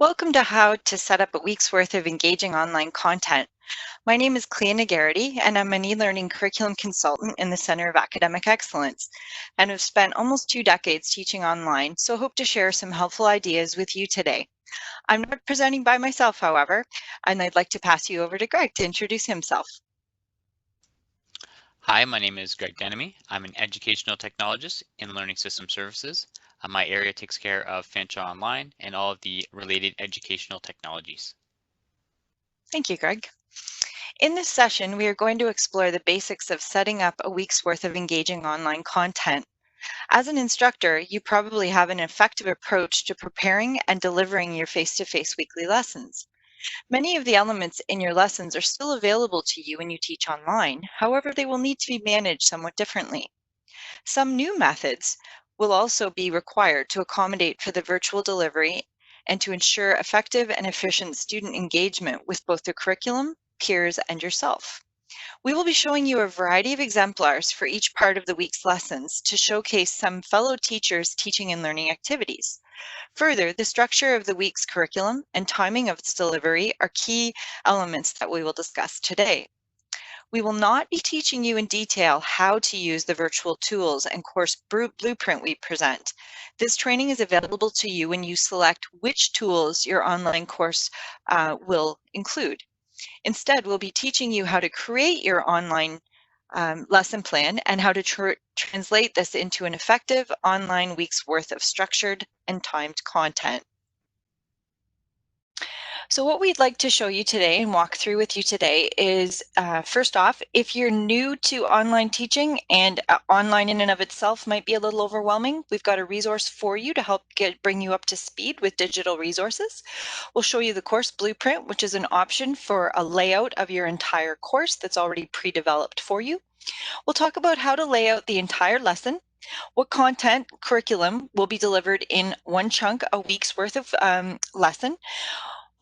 Welcome to How to Set Up a Week's Worth of Engaging Online Content. My name is Clea Nagarity, and I'm an e-learning curriculum consultant in the Center of Academic Excellence, and have spent almost 2 decades teaching online, so hope to share some helpful ideas with you today. I'm not presenting by myself, however, and I'd like to pass you over to Greg to introduce himself. Hi, my name is Greg Denemy. I'm an educational technologist in Learning System Services. My area takes care of Fanshawe Online and all of the related educational technologies. Thank you, Greg. In this session, we are going to explore the basics of setting up a week's worth of engaging online content. As an instructor, you probably have an effective approach to preparing and delivering your face-to-face weekly lessons. Many of the elements in your lessons are still available to you when you teach online. However, they will need to be managed somewhat differently. Some new methods will also be required to accommodate for the virtual delivery and to ensure effective and efficient student engagement with both the curriculum, peers, and yourself. We will be showing you a variety of exemplars for each part of the week's lessons to showcase some fellow teachers' teaching and learning activities. Further, the structure of the week's curriculum and timing of its delivery are key elements that we will discuss today. We will not be teaching you in detail how to use the virtual tools and course blueprint we present. This training is available to you when you select which tools your online course will include. Instead, we'll be teaching you how to create your online lesson plan and how to translate this into an effective online week's worth of structured and timed content. So what we'd like to show you today and walk through with you today is, first off, if you're new to online teaching and online in and of itself might be a little overwhelming, we've got a resource for you to help bring you up to speed with digital resources. We'll show you the course blueprint, which is an option for a layout of your entire course that's already pre-developed for you. We'll talk about how to lay out the entire lesson, what content curriculum will be delivered in one chunk a week's worth of lesson.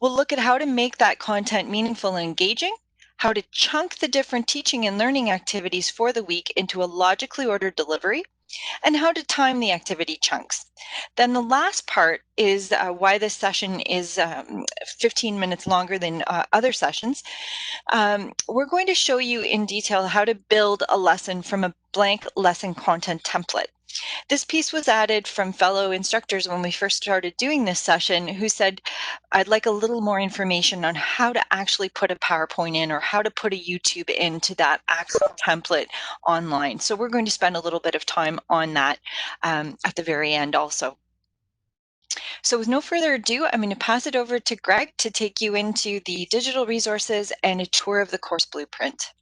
We'll look at how to make that content meaningful and engaging, how to chunk the different teaching and learning activities for the week into a logically ordered delivery, and how to time the activity chunks. Then the last part is why this session is 15 minutes longer than other sessions. We're going to show you in detail how to build a lesson from a blank lesson content template. This piece was added from fellow instructors when we first started doing this session who said, I'd like a little more information on how to actually put a PowerPoint in or how to put a YouTube into that actual template online. So we're going to spend a little bit of time on that at the very end also. So with no further ado, I'm going to pass it over to Greg to take you into the digital resources and a tour of the course blueprint.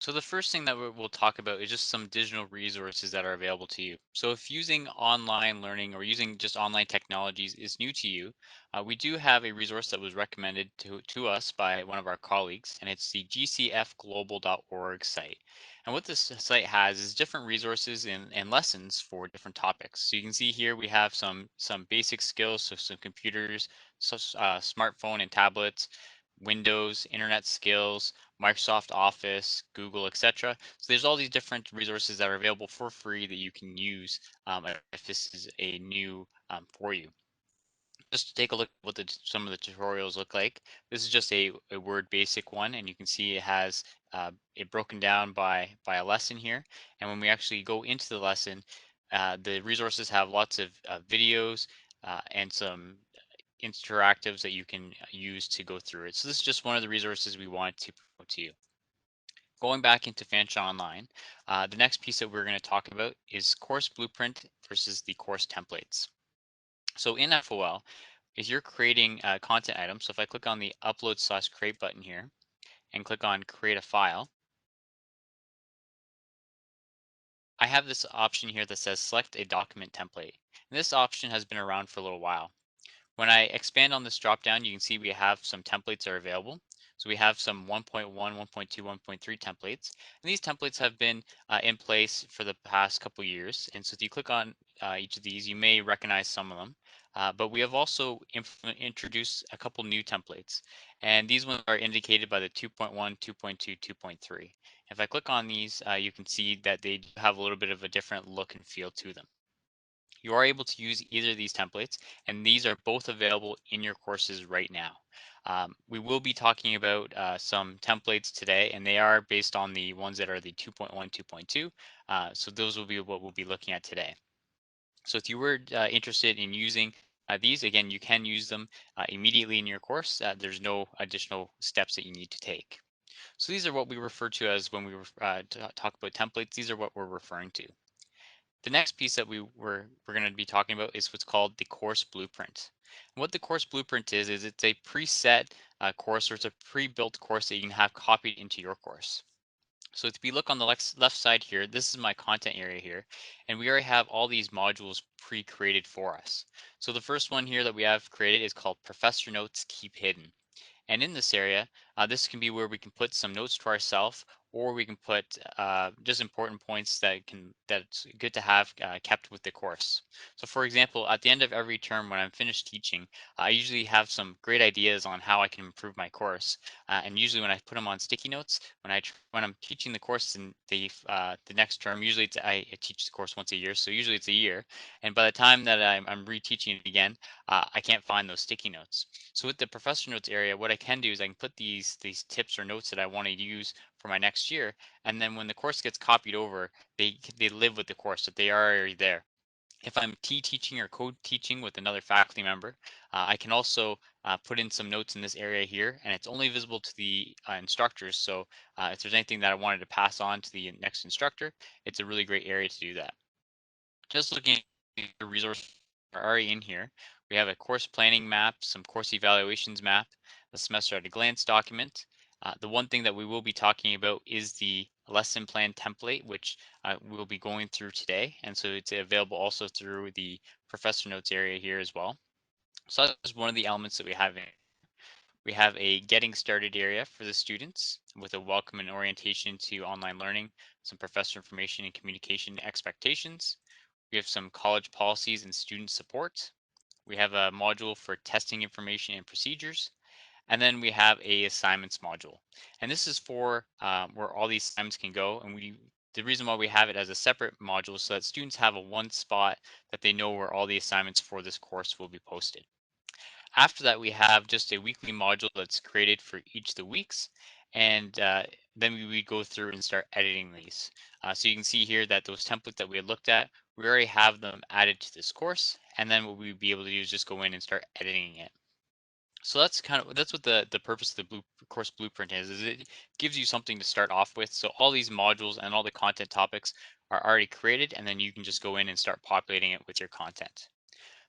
So the first thing that we'll talk about is just some digital resources that are available to you. So if using online learning or using just online technologies is new to you, we do have a resource that was recommended to us by one of our colleagues, and it's the gcfglobal.org site. And what this site has is different resources and lessons for different topics. So you can see here we have some basic skills, so some computers, smartphone and tablets, Windows, internet skills, Microsoft Office, Google, etc. So there's all these different resources that are available for free that you can use if this is a new for you. Just to take a look at what some of the tutorials look like. This is just a Word basic one, and you can see it has it broken down by a lesson here. And when we actually go into the lesson, the resources have lots of videos and some interactives that you can use to go through it. So this is just one of the resources we want to promote to you. Going back into Fanshawe Online, the next piece that we're going to talk about is course blueprint versus the course templates. So in FOL, if you're creating a content item, so if I click on the upload/create button here and click on create a file, I have this option here that says select a document template. And this option has been around for a little while. When I expand on this dropdown, you can see we have some templates that are available. So we have some 1.1, 1.2, 1.3 templates. And these templates have been in place for the past couple years. And so if you click on each of these, you may recognize some of them. But we have also introduced a couple new templates. And these ones are indicated by the 2.1, 2.2, 2.3. If I click on these, you can see that they have a little bit of a different look and feel to them. You are able to use either of these templates, and these are both available in your courses right now. We will be talking about some templates today, and they are based on the ones that are the 2.1, 2.2. So those will be what we'll be looking at today. So if you were interested in using these, again, you can use them immediately in your course. There's no additional steps that you need to take. So these are what we refer to as when we talk about templates. These are what we're referring to. The next piece that we're going to be talking about is what's called the course blueprint. And what the course blueprint is it's a preset course, or it's a pre-built course that you can have copied into your course. So if we look on the left side here, this is my content area here, and we already have all these modules pre-created for us. So the first one here that we have created is called Professor Notes Keep Hidden. And in this area, this can be where we can put some notes to ourselves, or we can put just important points that's good to have kept with the course. So for example, at the end of every term when I'm finished teaching, I usually have some great ideas on how I can improve my course. And usually when I put them on sticky notes, when I'm teaching the course in the next term, usually I teach the course once a year, so usually it's a year. And by the time that I'm reteaching it again, I can't find those sticky notes. So with the professor notes area, what I can do is I can put these tips or notes that I want to use for my next year, and then when the course gets copied over, they live with the course, that they are already there. If I'm teaching or co-teaching with another faculty member, I can also put in some notes in this area here, and it's only visible to the instructors. So if there's anything that I wanted to pass on to the next instructor, it's a really great area to do that. Just looking at the resources are already in here. We have a course planning map, some course evaluations map, a semester at a glance document. The one thing that we will be talking about is the lesson plan template, which we'll be going through today. And so it's available also through the professor notes area here as well. So that's one of the elements that we have in. We have a getting started area for the students with a welcome and orientation to online learning, some professor information and communication expectations. We have some college policies and student support. We have a module for testing information and procedures. And then we have a assignments module. And this is for where all these assignments can go. And the reason why we have it as a separate module is so that students have a one spot that they know where all the assignments for this course will be posted. After that, we have just a weekly module that's created for each of the weeks. And then we would go through and start editing these. So you can see here that those templates that we had looked at, we already have them added to this course. And then what we'd be able to do is just go in and start editing it. So that's what the purpose of the course blueprint is it gives you something to start off with. So all these modules and all the content topics are already created, and then you can just go in and start populating it with your content.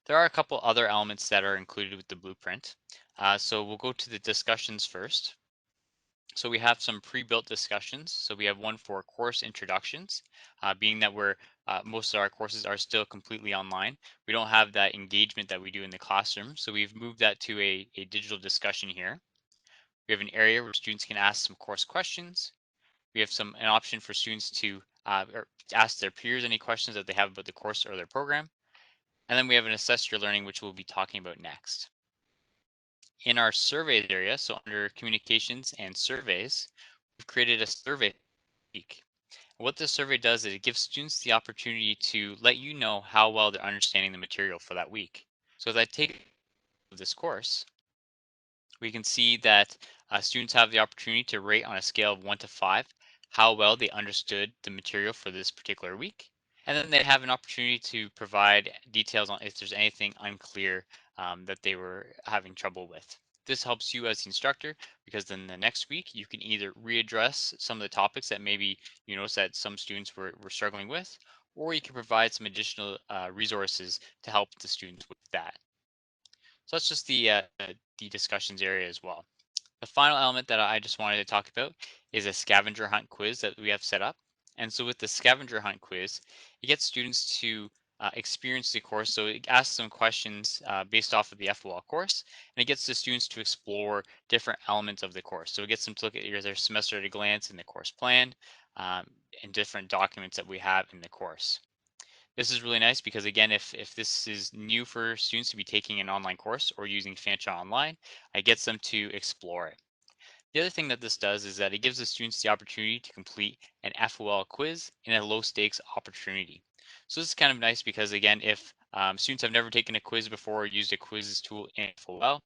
There are a couple other elements that are included with the blueprint. So we'll go to the discussions first. So we have some pre-built discussions. So we have one for course introductions, being that most of our courses are still completely online. We don't have that engagement that we do in the classroom. So we've moved that to a digital discussion here. We have an area where students can ask some course questions. We have an option for students to ask their peers any questions that they have about the course or their program. And then we have an assess your learning, which we'll be talking about next. In our surveys area, so under communications and surveys, we've created a survey week. What this survey does is it gives students the opportunity to let you know how well they're understanding the material for that week. So as I take this course, we can see that students have the opportunity to rate on a scale of 1 to 5 how well they understood the material for this particular week. And then they have an opportunity to provide details on if there's anything unclear that they were having trouble with. This helps you as the instructor because then the next week you can either readdress some of the topics that maybe you notice that some students were struggling with, or you can provide some additional resources to help the students with that. So that's just the discussions area as well. The final element that I just wanted to talk about is a scavenger hunt quiz that we have set up. And so with the scavenger hunt quiz, it gets students to experience the course. So it asks them questions based off of the FOL course, and it gets the students to explore different elements of the course. So it gets them to look at their semester at a glance in the course plan um, and different documents that we have in the course. This is really nice because again, if this is new for students to be taking an online course or using Fanshawe Online, it gets them to explore it. The other thing that this does is that it gives the students the opportunity to complete an FOL quiz in a low stakes opportunity. So this is kind of nice because again, if Students have never taken a quiz before or used a quizzes tool in FOL.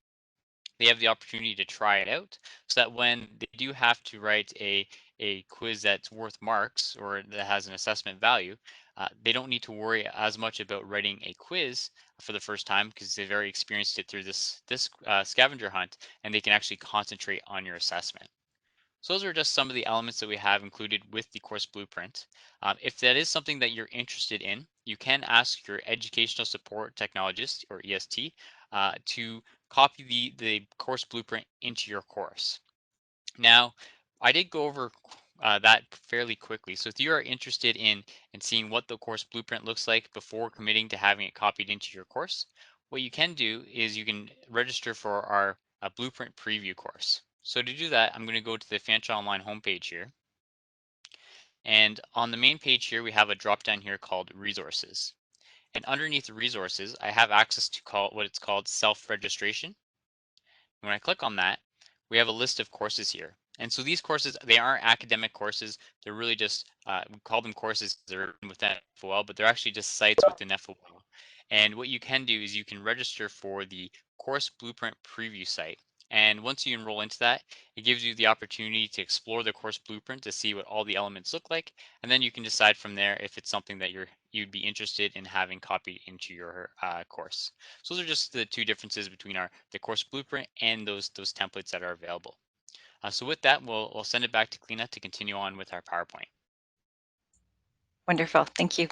They have the opportunity to try it out so that when they do have to write a quiz that's worth marks or that has an assessment value, they don't need to worry as much about writing a quiz for the first time because they've already experienced it through this scavenger hunt, and they can actually concentrate on your assessment. So those are just some of the elements that we have included with the course blueprint. If that is something that you're interested in, you can ask your educational support technologist, or EST, to copy the course blueprint into your course. Now, I did go over that fairly quickly. So if you are interested in seeing what the course blueprint looks like before committing to having it copied into your course, what you can do is you can register for our blueprint preview course. So to do that, I'm going to go to the Fancha Online homepage here. And on the main page here, we have a drop down here called resources. And underneath the resources, I have access to what it's called self-registration. When I click on that, we have a list of courses here. And so these courses, they aren't academic courses. They're really just, we call them courses 'cause they're within FOL, but they're actually just sites within FOL. And what you can do is you can register for the course blueprint preview site. And once you enroll into that, it gives you the opportunity to explore the course blueprint to see what all the elements look like. And then you can decide from there if it's something that you'd be interested in having copied into your course. So those are just the two differences between the course blueprint and those templates that are available. So with that, we'll send it back to Kleena to continue on with our PowerPoint. Wonderful. Thank you.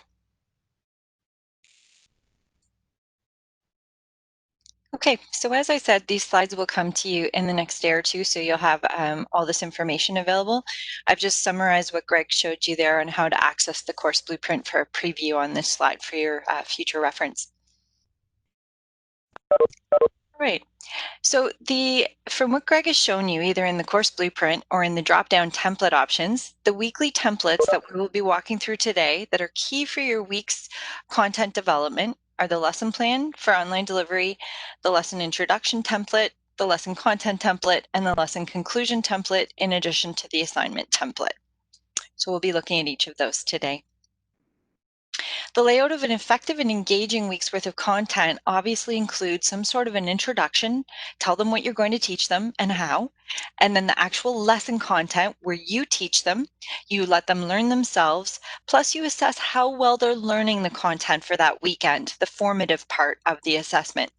Okay, so as I said, these slides will come to you in the next day or two, so you'll have all this information available. I've just summarized what Greg showed you there on how to access the course blueprint for a preview on this slide for your future reference. All right. So from what Greg has shown you, either in the course blueprint or in the drop-down template options, the weekly templates that we will be walking through today that are key for your week's content development are the lesson plan for online delivery, the lesson introduction template, the lesson content template, and the lesson conclusion template, in addition to the assignment template. So we'll be looking at each of those today. The layout of an effective and engaging week's worth of content obviously includes some sort of an introduction, tell them what you're going to teach them and how, and then the actual lesson content where you teach them, you let them learn themselves, plus you assess how well they're learning the content for that weekend, the formative part of the assessment.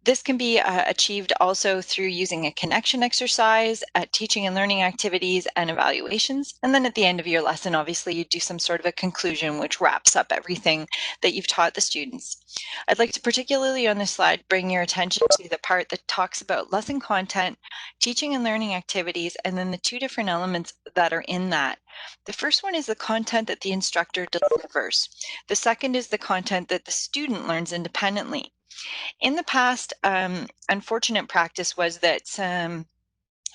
This can be achieved also through using a connection exercise, teaching and learning activities, and evaluations. And then at the end of your lesson, obviously, you do some sort of a conclusion which wraps up everything that you've taught the students. I'd like to particularly on this slide bring your attention to the part that talks about lesson content, teaching and learning activities, and then the two different elements that are in that. The first one is the content that the instructor delivers. The second is the content that the student learns independently. In the past, unfortunate practice was that some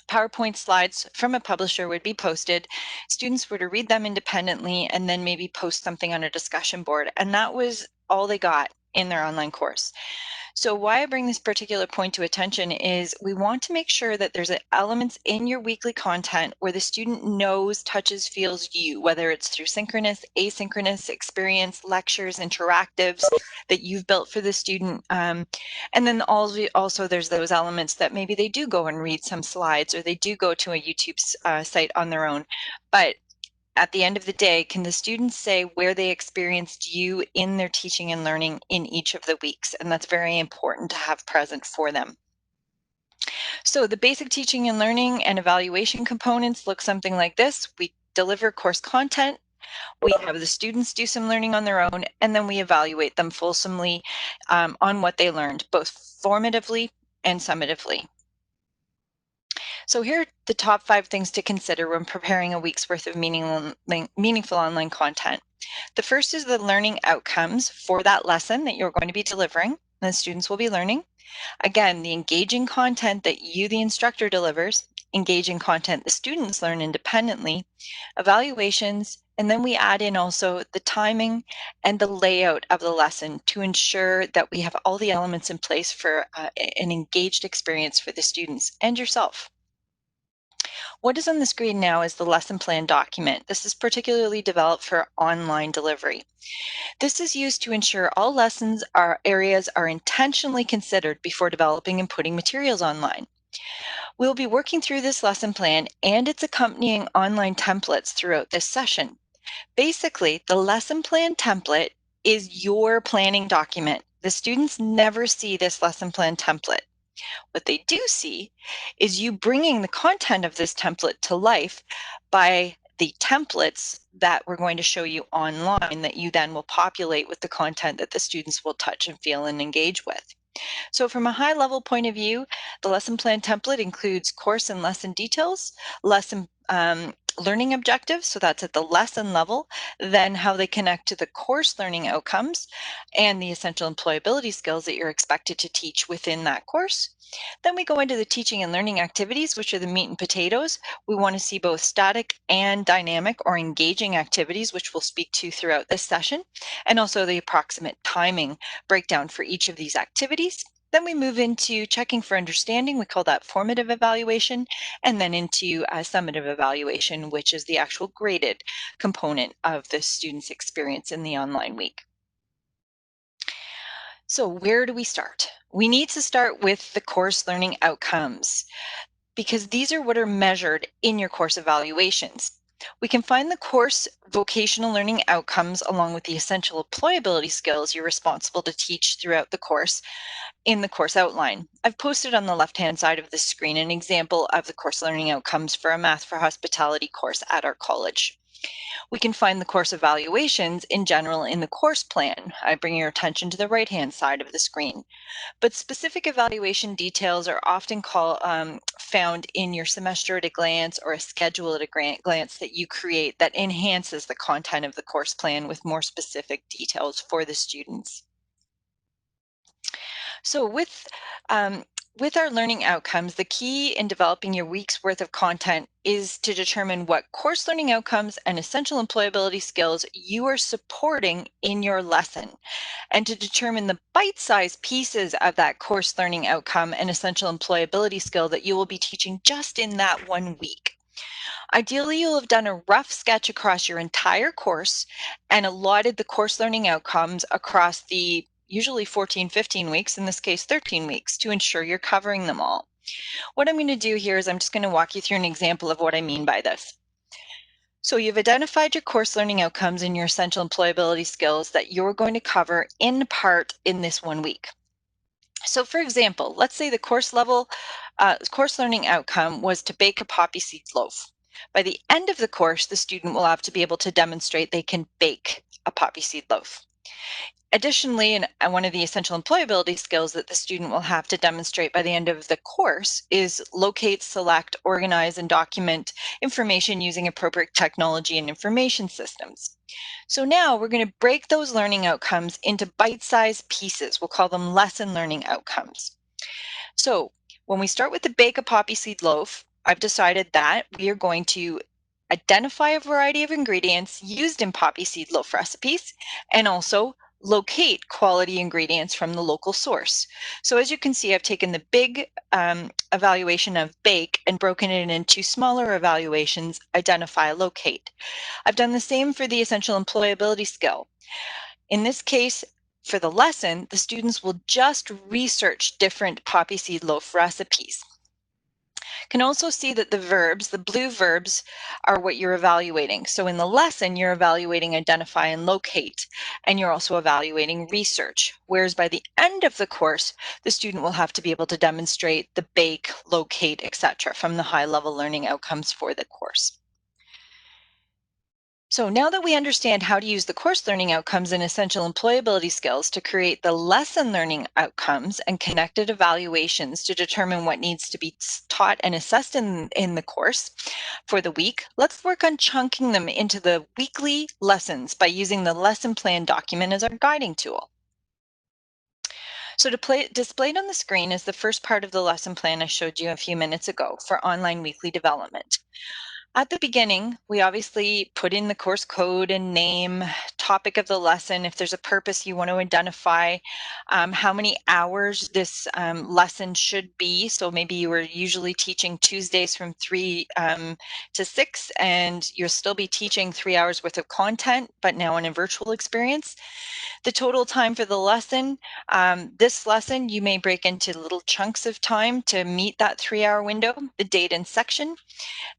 PowerPoint slides from a publisher would be posted. Students were to read them independently and then maybe post something on a discussion board. And that was all they got in their online course. So why I bring this particular point to attention is we want to make sure that there's elements in your weekly content where the student knows, touches, feels you, whether it's through synchronous, asynchronous experience, lectures, interactives that you've built for the student. And then also there's those elements that maybe they do go and read some slides or they do go to a YouTube site on their own. But at the end of the day, can the students say where they experienced you in their teaching and learning in each of the weeks? And that's very important to have present for them. So the basic teaching and learning and evaluation components look something like this. We deliver course content, we have the students do some learning on their own, and then we evaluate them fulsomely on what they learned, both formatively and summatively. So here are the top 5 things to consider when preparing a week's worth of meaningful online content. The first is the learning outcomes for that lesson that you're going to be delivering, and the students will be learning. Again, the engaging content that you, the instructor, delivers, engaging content the students learn independently, evaluations, and then we add in also the timing and the layout of the lesson to ensure that we have all the elements in place for an engaged experience for the students and yourself. What is on the screen now is the lesson plan document. This is particularly developed for online delivery. This is used to ensure all lessons areas are intentionally considered before developing and putting materials online. We'll be working through this lesson plan and its accompanying online templates throughout this session. Basically, the lesson plan template is your planning document. The students never see this lesson plan template. What they do see is you bringing the content of this template to life by the templates that we're going to show you online that you then will populate with the content that the students will touch and feel and engage with. So from a high level point of view, the lesson plan template includes course and lesson details, lesson learning objectives, so that's at the lesson level, then how they connect to the course learning outcomes and the essential employability skills that you're expected to teach within that course. Then we go into the teaching and learning activities, which are the meat and potatoes. We want to see both static and dynamic or engaging activities, which we'll speak to throughout this session, and also the approximate timing breakdown for each of these activities. Then we move into checking for understanding. We call that formative evaluation, and then into summative evaluation, which is the actual graded component of the student's experience in the online week. So where do we start? We need to start with the course learning outcomes because these are what are measured in your course evaluations. We can find the course vocational learning outcomes along with the essential employability skills you're responsible to teach throughout the course in the course outline. I've posted on the left-hand side of the screen an example of the course learning outcomes for a Math for Hospitality course at our college. We can find the course evaluations in general in the course plan. I bring your attention to the right-hand side of the screen. But specific evaluation details are often found in your semester at a glance or a schedule at a glance that you create that enhances the content of the course plan with more specific details for the students. So with our learning outcomes, the key in developing your week's worth of content is to determine what course learning outcomes and essential employability skills you are supporting in your lesson, and to determine the bite-sized pieces of that course learning outcome and essential employability skill that you will be teaching just in that 1 week. Ideally, you'll have done a rough sketch across your entire course and allotted the course learning outcomes across the usually 14, 15 weeks, in this case 13 weeks, to ensure you're covering them all. What I'm going to do here is I'm just going to walk you through an example of what I mean by this. So you've identified your course learning outcomes and your essential employability skills that you're going to cover in part in this 1 week. So for example, let's say the course learning outcome was to bake a poppy seed loaf. By the end of the course, the student will have to be able to demonstrate they can bake a poppy seed loaf. Additionally, and one of the essential employability skills that the student will have to demonstrate by the end of the course is locate, select, organize, and document information using appropriate technology and information systems. So now we're going to break those learning outcomes into bite-sized pieces. We'll call them lesson learning outcomes. So when we start with the bake a poppy seed loaf, I've decided that we are going to identify a variety of ingredients used in poppy seed loaf recipes and also locate quality ingredients from the local source. So as you can see, I've taken the big evaluation of bake and broken it into smaller evaluations, identify, locate. I've done the same for the essential employability skill. In this case, for the lesson, the students will just research different poppy seed loaf recipes. Can also see that the blue verbs, are what you're evaluating. So in the lesson, you're evaluating identify and locate, and you're also evaluating research. Whereas by the end of the course, the student will have to be able to demonstrate the bake, locate, etc. from the high level learning outcomes for the course. So now that we understand how to use the course learning outcomes and essential employability skills to create the lesson learning outcomes and connected evaluations to determine what needs to be taught and assessed in the course for the week, let's work on chunking them into the weekly lessons by using the lesson plan document as our guiding tool. So displayed on the screen is the first part of the lesson plan I showed you a few minutes ago for online weekly development. At the beginning, we obviously put in the course code and name, topic of the lesson, if there's a purpose you want to identify, how many hours this lesson should be. So maybe you were usually teaching Tuesdays from 3 to 6, and you'll still be teaching 3 hours worth of content, but now in a virtual experience. The total time for the lesson, this lesson you may break into little chunks of time to meet that 3-hour window, the date and section.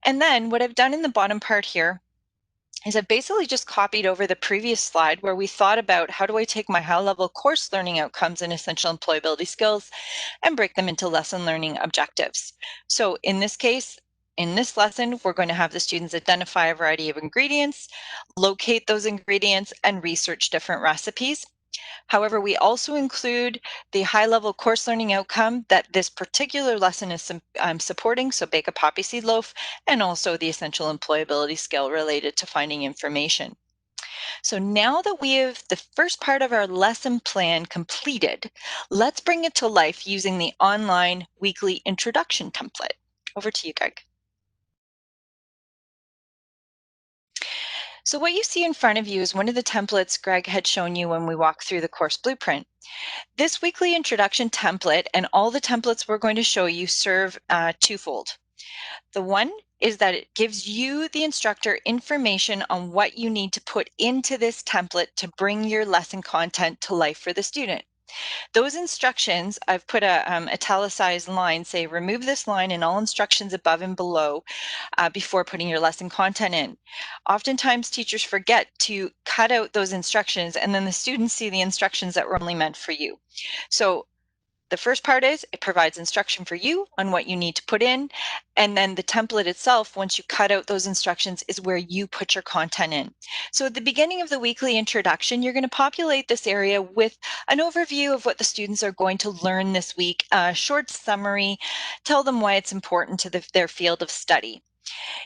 And then what I've done in the bottom part here is I've basically just copied over the previous slide where we thought about how do I take my high-level course learning outcomes and essential employability skills and break them into lesson learning objectives. So in this case, in this lesson, we're going to have the students identify a variety of ingredients, locate those ingredients, and research different recipes. However, we also include the high-level course learning outcome that this particular lesson is supporting, so bake a poppy seed loaf, and also the essential employability skill related to finding information. So now that we have the first part of our lesson plan completed, let's bring it to life using the online weekly introduction template. Over to you, Greg. So what you see in front of you is one of the templates Greg had shown you when we walked through the course blueprint. This weekly introduction template and all the templates we're going to show you serve twofold. The one is that it gives you, the instructor, information on what you need to put into this template to bring your lesson content to life for the student. Those instructions, I've put a italicized line, say remove this line and all instructions above and below before putting your lesson content in. Oftentimes teachers forget to cut out those instructions and then the students see the instructions that were only meant for you. So the first part is it provides instruction for you on what you need to put in. And then the template itself, once you cut out those instructions, is where you put your content in. So at the beginning of the weekly introduction, you're going to populate this area with an overview of what the students are going to learn this week, a short summary, tell them why it's important to their field of study.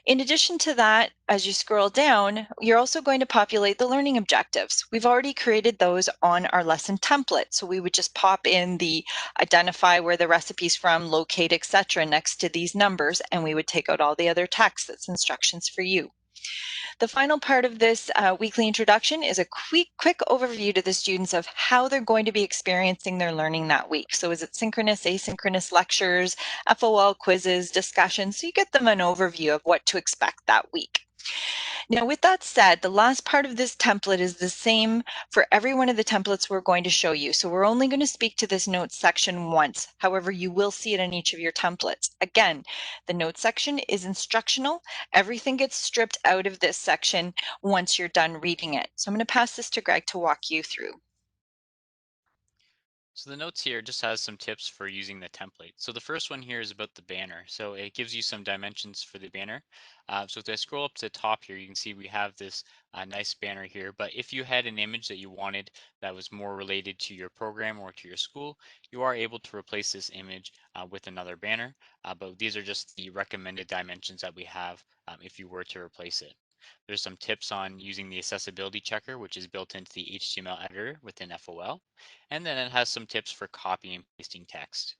In addition to that, as you scroll down, you're also going to populate the learning objectives. We've already created those on our lesson template. So we would just pop in the identify where the recipe's from, locate, etc. next to these numbers, and we would take out all the other text that's instructions for you. The final part of this weekly introduction is a quick overview to the students of how they're going to be experiencing their learning that week. So is it synchronous, asynchronous lectures, FOL quizzes, discussions? So you get them an overview of what to expect that week. Now, with that said, the last part of this template is the same for every one of the templates we're going to show you. So we're only going to speak to this notes section once. However, you will see it in each of your templates. Again, the notes section is instructional. Everything gets stripped out of this section once you're done reading it. So I'm going to pass this to Greg to walk you through. So the notes here just has some tips for using the template. So the first one here is about the banner. So it gives you some dimensions for the banner. So if I scroll up to the top here, you can see we have this nice banner here. But if you had an image that you wanted that was more related to your program or to your school, you are able to replace this image with another banner. But these are just the recommended dimensions that we have if you were to replace it. There's some tips on using the accessibility checker, which is built into the HTML editor within FOL. And then it has some tips for copying and pasting text.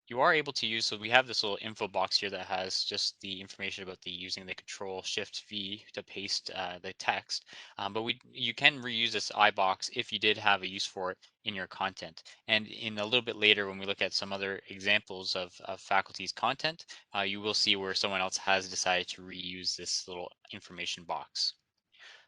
You are able to use, so we have this little info box here that has just the information about the using the Control Shift V to paste the text. But you can reuse this iBox if you did have a use for it in your content. And in a little bit later, when we look at some other examples of faculty's content, you will see where someone else has decided to reuse this little information box.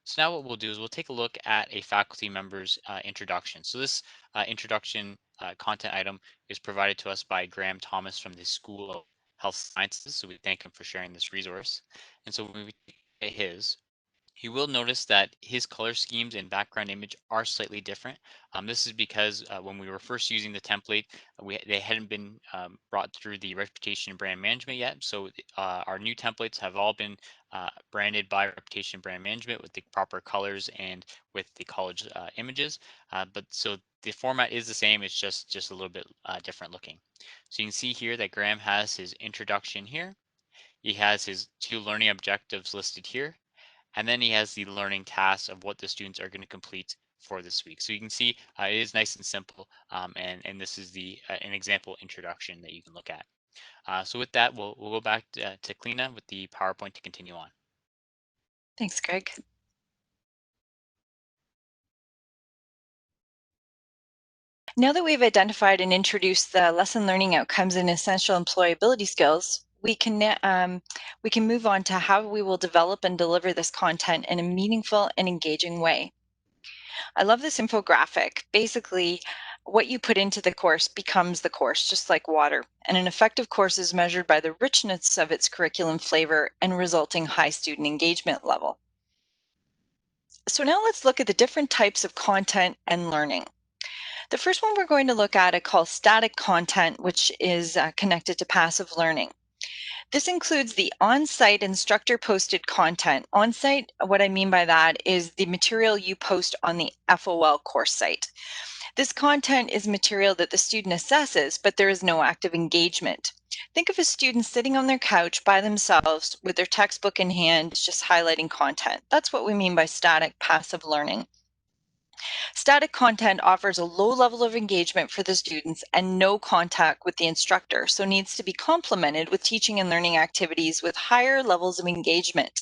So now what we'll do is we'll take a look at a faculty member's introduction. So this introduction content item is provided to us by Graham Thomas from the School of Health Sciences. So we thank him for sharing this resource. And so when we take his, you will notice that his color schemes and background image are slightly different. This is because when we were first using the template, they hadn't been brought through the reputation and brand management yet. So our new templates have all been branded by reputation and brand management with the proper colors and with the college images. But so the format is the same, it's just a little bit different looking. So you can see here that Graham has his introduction here. He has his 2 learning objectives listed here, and then he has the learning tasks of what the students are going to complete for this week. So you can see it is nice and simple, and this is the an example introduction that you can look at. So with that, we'll go back to Kleena with the PowerPoint to continue on. Thanks, Greg. Now that we've identified and introduced the lesson learning outcomes and essential employability skills, we can move on to how we will develop and deliver this content in a meaningful and engaging way. I love this infographic. Basically, what you put into the course becomes the course, just like water. And an effective course is measured by the richness of its curriculum flavor and resulting high student engagement level. So now let's look at the different types of content and learning. The first one we're going to look at I call static content, which is connected to passive learning. This includes the on-site instructor posted content. On-site, what I mean by that is the material you post on the FOL course site. This content is material that the student assesses, but there is no active engagement. Think of a student sitting on their couch by themselves with their textbook in hand, just highlighting content. That's what we mean by static passive learning. Static content offers a low level of engagement for the students and no contact with the instructor, so needs to be complemented with teaching and learning activities with higher levels of engagement.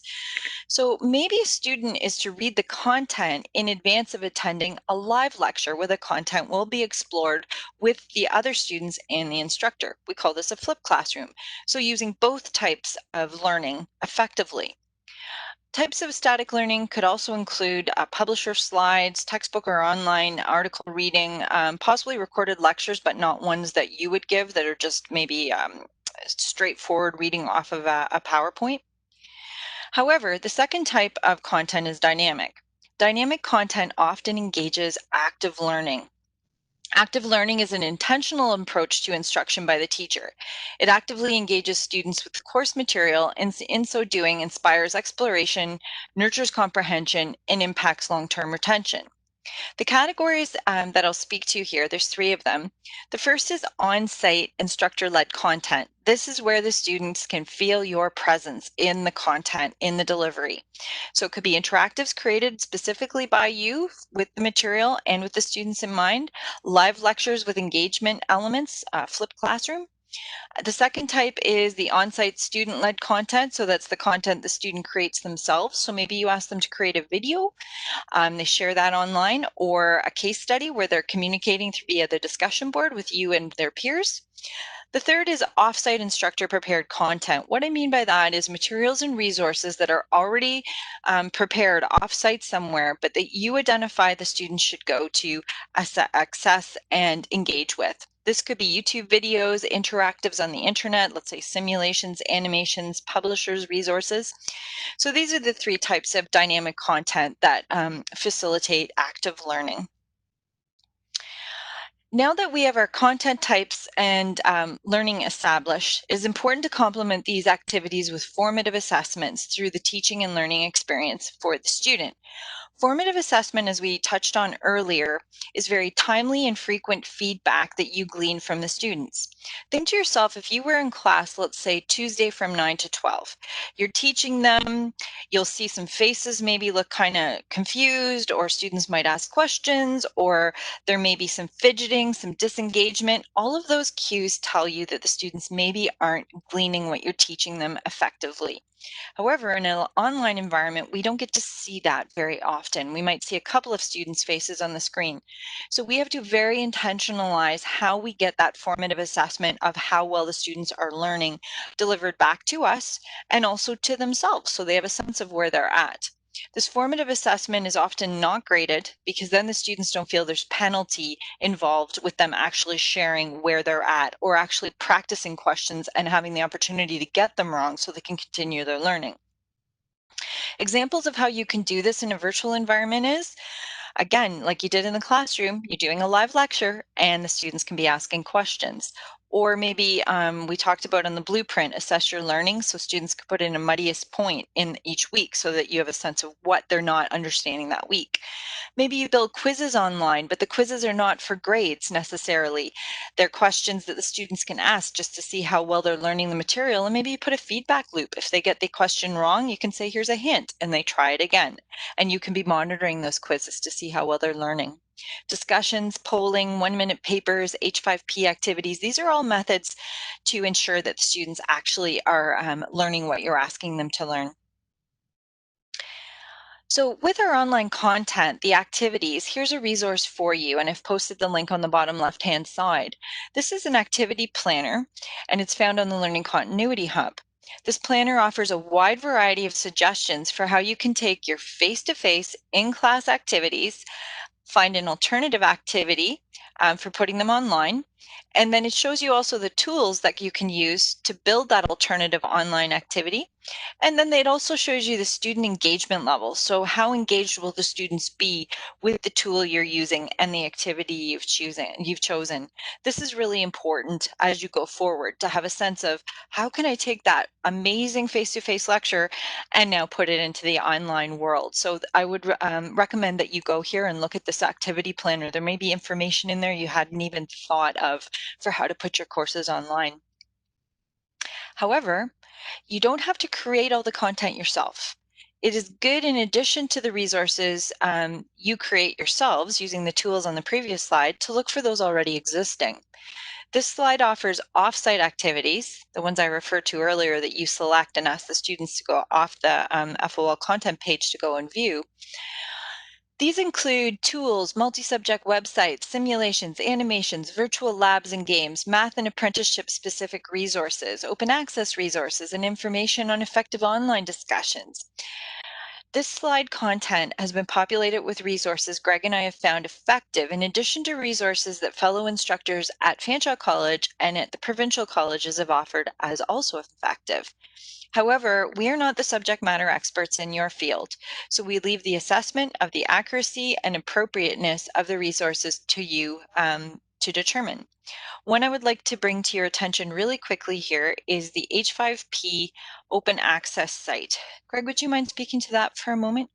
So maybe a student is to read the content in advance of attending a live lecture where the content will be explored with the other students and the instructor. We call this a flipped classroom. So using both types of learning effectively. Types of static learning could also include publisher slides, textbook or online article reading, possibly recorded lectures, but not ones that you would give that are just maybe straightforward reading off of a PowerPoint. However, the second type of content is dynamic. Dynamic content often engages active learning. Active learning is an intentional approach to instruction by the teacher. It actively engages students with the course material and in so doing inspires exploration, nurtures comprehension, and impacts long-term retention. The categories that I'll speak to here, there's three of them. The first is on-site instructor-led content. This is where the students can feel your presence in the content, in the delivery. So it could be interactives created specifically by you with the material and with the students in mind, live lectures with engagement elements, flipped classroom. The second type is the on-site student-led content. So that's the content the student creates themselves. So maybe you ask them to create a video, they share that online, or a case study where they're communicating via the discussion board with you and their peers. The third is offsite instructor prepared content. What I mean by that is materials and resources that are already prepared offsite somewhere, but that you identify the students should go to access and engage with. This could be YouTube videos, interactives on the internet, let's say simulations, animations, publishers, resources. So these are the three types of dynamic content that facilitate active learning. Now that we have our content types and learning established, it is important to complement these activities with formative assessments through the teaching and learning experience for the student. Formative assessment, as we touched on earlier, is very timely and frequent feedback that you glean from the students. Think to yourself, if you were in class, let's say Tuesday from 9 to 12, you're teaching them, you'll see some faces maybe look kind of confused, or students might ask questions, or there may be some fidgeting, some disengagement. All of those cues tell you that the students maybe aren't gleaning what you're teaching them effectively. However, in an online environment, we don't get to see that very often. We might see a couple of students' faces on the screen. So we have to very intentionalize how we get that formative assessment of how well the students are learning delivered back to us and also to themselves so they have a sense of where they're at. This formative assessment is often not graded because then the students don't feel there's penalty involved with them actually sharing where they're at or actually practicing questions and having the opportunity to get them wrong so they can continue their learning. Examples of how you can do this in a virtual environment is, again, like you did in the classroom, you're doing a live lecture and the students can be asking questions. Or maybe we talked about on the blueprint, assess your learning. So students could put in a muddiest point in each week so that you have a sense of what they're not understanding that week. Maybe you build quizzes online, but the quizzes are not for grades necessarily. They're questions that the students can ask just to see how well they're learning the material. And maybe you put a feedback loop. If they get the question wrong, you can say, here's a hint, and they try it again. And you can be monitoring those quizzes to see how well they're learning. Discussions, polling, 1-minute papers, H5P activities, these are all methods to ensure that the students actually are learning what you're asking them to learn. So with our online content, the activities, here's a resource for you, and I've posted the link on the bottom left-hand side. This is an activity planner, and it's found on the Learning Continuity Hub. This planner offers a wide variety of suggestions for how you can take your face-to-face in-class activities, find an alternative activity for putting them online. And then it shows you also the tools that you can use to build that alternative online activity. And then it also shows you the student engagement level. So how engaged will the students be with the tool you're using and the activity you've chosen. This is really important as you go forward to have a sense of how can I take that amazing face-to-face lecture and now put it into the online world. So I would recommend that you go here and look at this activity planner. There may be information in there you hadn't even thought of for how to put your courses online. However, you don't have to create all the content yourself. It is good in addition to the resources you create yourselves using the tools on the previous slide to look for those already existing. This slide offers offsite activities, the ones I referred to earlier that you select and ask the students to go off the FOL content page to go and view. These include tools, multi-subject websites, simulations, animations, virtual labs and games, math and apprenticeship-specific resources, open access resources, and information on effective online discussions. This slide content has been populated with resources Greg and I have found effective, in addition to resources that fellow instructors at Fanshawe College and at the provincial colleges have offered as also effective. However, we are not the subject matter experts in your field, so we leave the assessment of the accuracy and appropriateness of the resources to you to determine. One I would like to bring to your attention really quickly here is the H5P open access site. Greg, would you mind speaking to that for a moment?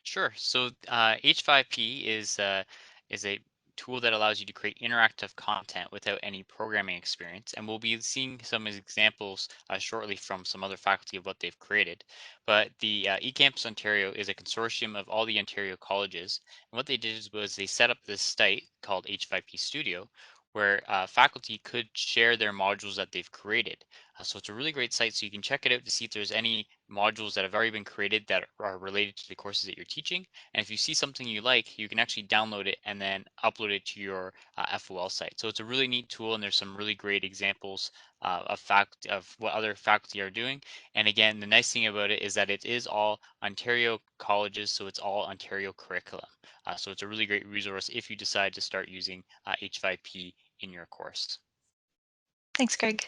Sure. So H5P is a tool that allows you to create interactive content without any programming experience, and we'll be seeing some examples shortly from some other faculty of what they've created. But the eCampus Ontario is a consortium of all the Ontario colleges, and what they did was they set up this site called H5P Studio, where faculty could share their modules that they've created. So it's a really great site, so you can check it out to see if there's any modules that have already been created that are related to the courses that you're teaching. And if you see something you like, you can actually download it and then upload it to your FOL site. So it's a really neat tool, and there's some really great examples of what other faculty are doing. And again, the nice thing about it is that it is all Ontario colleges, so it's all Ontario curriculum. So it's a really great resource if you decide to start using H5P in your course. Thanks, Greg.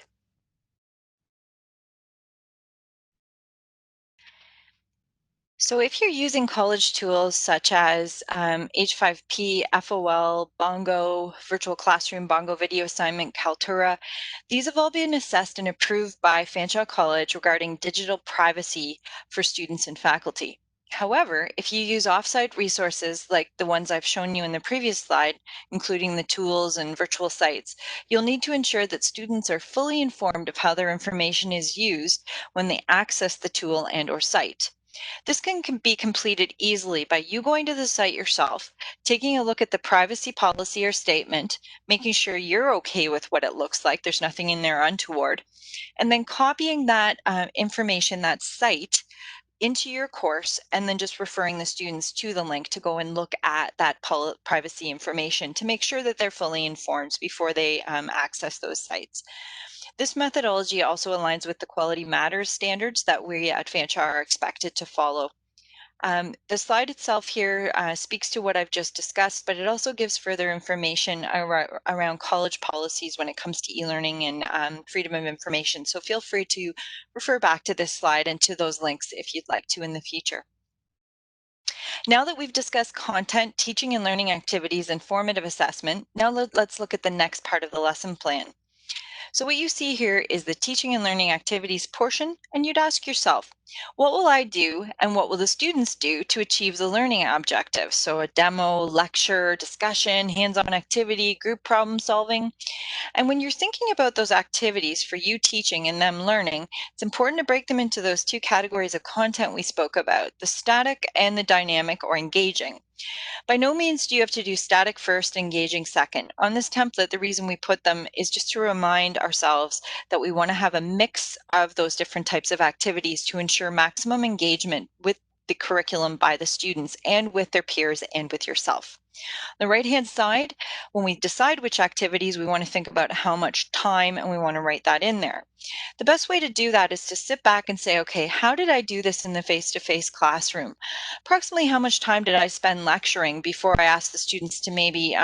So if you're using college tools such as H5P, FOL, Bongo, Virtual Classroom, Bongo Video Assignment, Kaltura, these have all been assessed and approved by Fanshawe College regarding digital privacy for students and faculty. However, if you use offsite resources like the ones I've shown you in the previous slide, including the tools and virtual sites, you'll need to ensure that students are fully informed of how their information is used when they access the tool and/or site. This can be completed easily by you going to the site yourself, taking a look at the privacy policy or statement, making sure you're okay with what it looks like, there's nothing in there untoward, and then copying that information, that site, into your course, and then just referring the students to the link to go and look at that privacy information to make sure that they're fully informed before they access those sites. This methodology also aligns with the Quality Matters standards that we at Fanshawe are expected to follow. The slide itself here speaks to what I've just discussed, but it also gives further information around college policies when it comes to e-learning and freedom of information. So feel free to refer back to this slide and to those links if you'd like to in the future. Now that we've discussed content, teaching and learning activities, and formative assessment, now let's look at the next part of the lesson plan. So what you see here is the teaching and learning activities portion, and you'd ask yourself, what will I do and what will the students do to achieve the learning objectives? So a demo, lecture, discussion, hands-on activity, group problem solving. And when you're thinking about those activities for you teaching and them learning, it's important to break them into those two categories of content we spoke about, the static and the dynamic or engaging. By no means do you have to do static first, engaging second. On this template, the reason we put them is just to remind ourselves that we want to have a mix of those different types of activities to ensure maximum engagement with the curriculum by the students and with their peers and with yourself. The right-hand side, when we decide which activities, we want to think about how much time and we want to write that in there. The best way to do that is to sit back and say, okay, how did I do this in the face-to-face classroom? Approximately how much time did I spend lecturing before I asked the students to maybe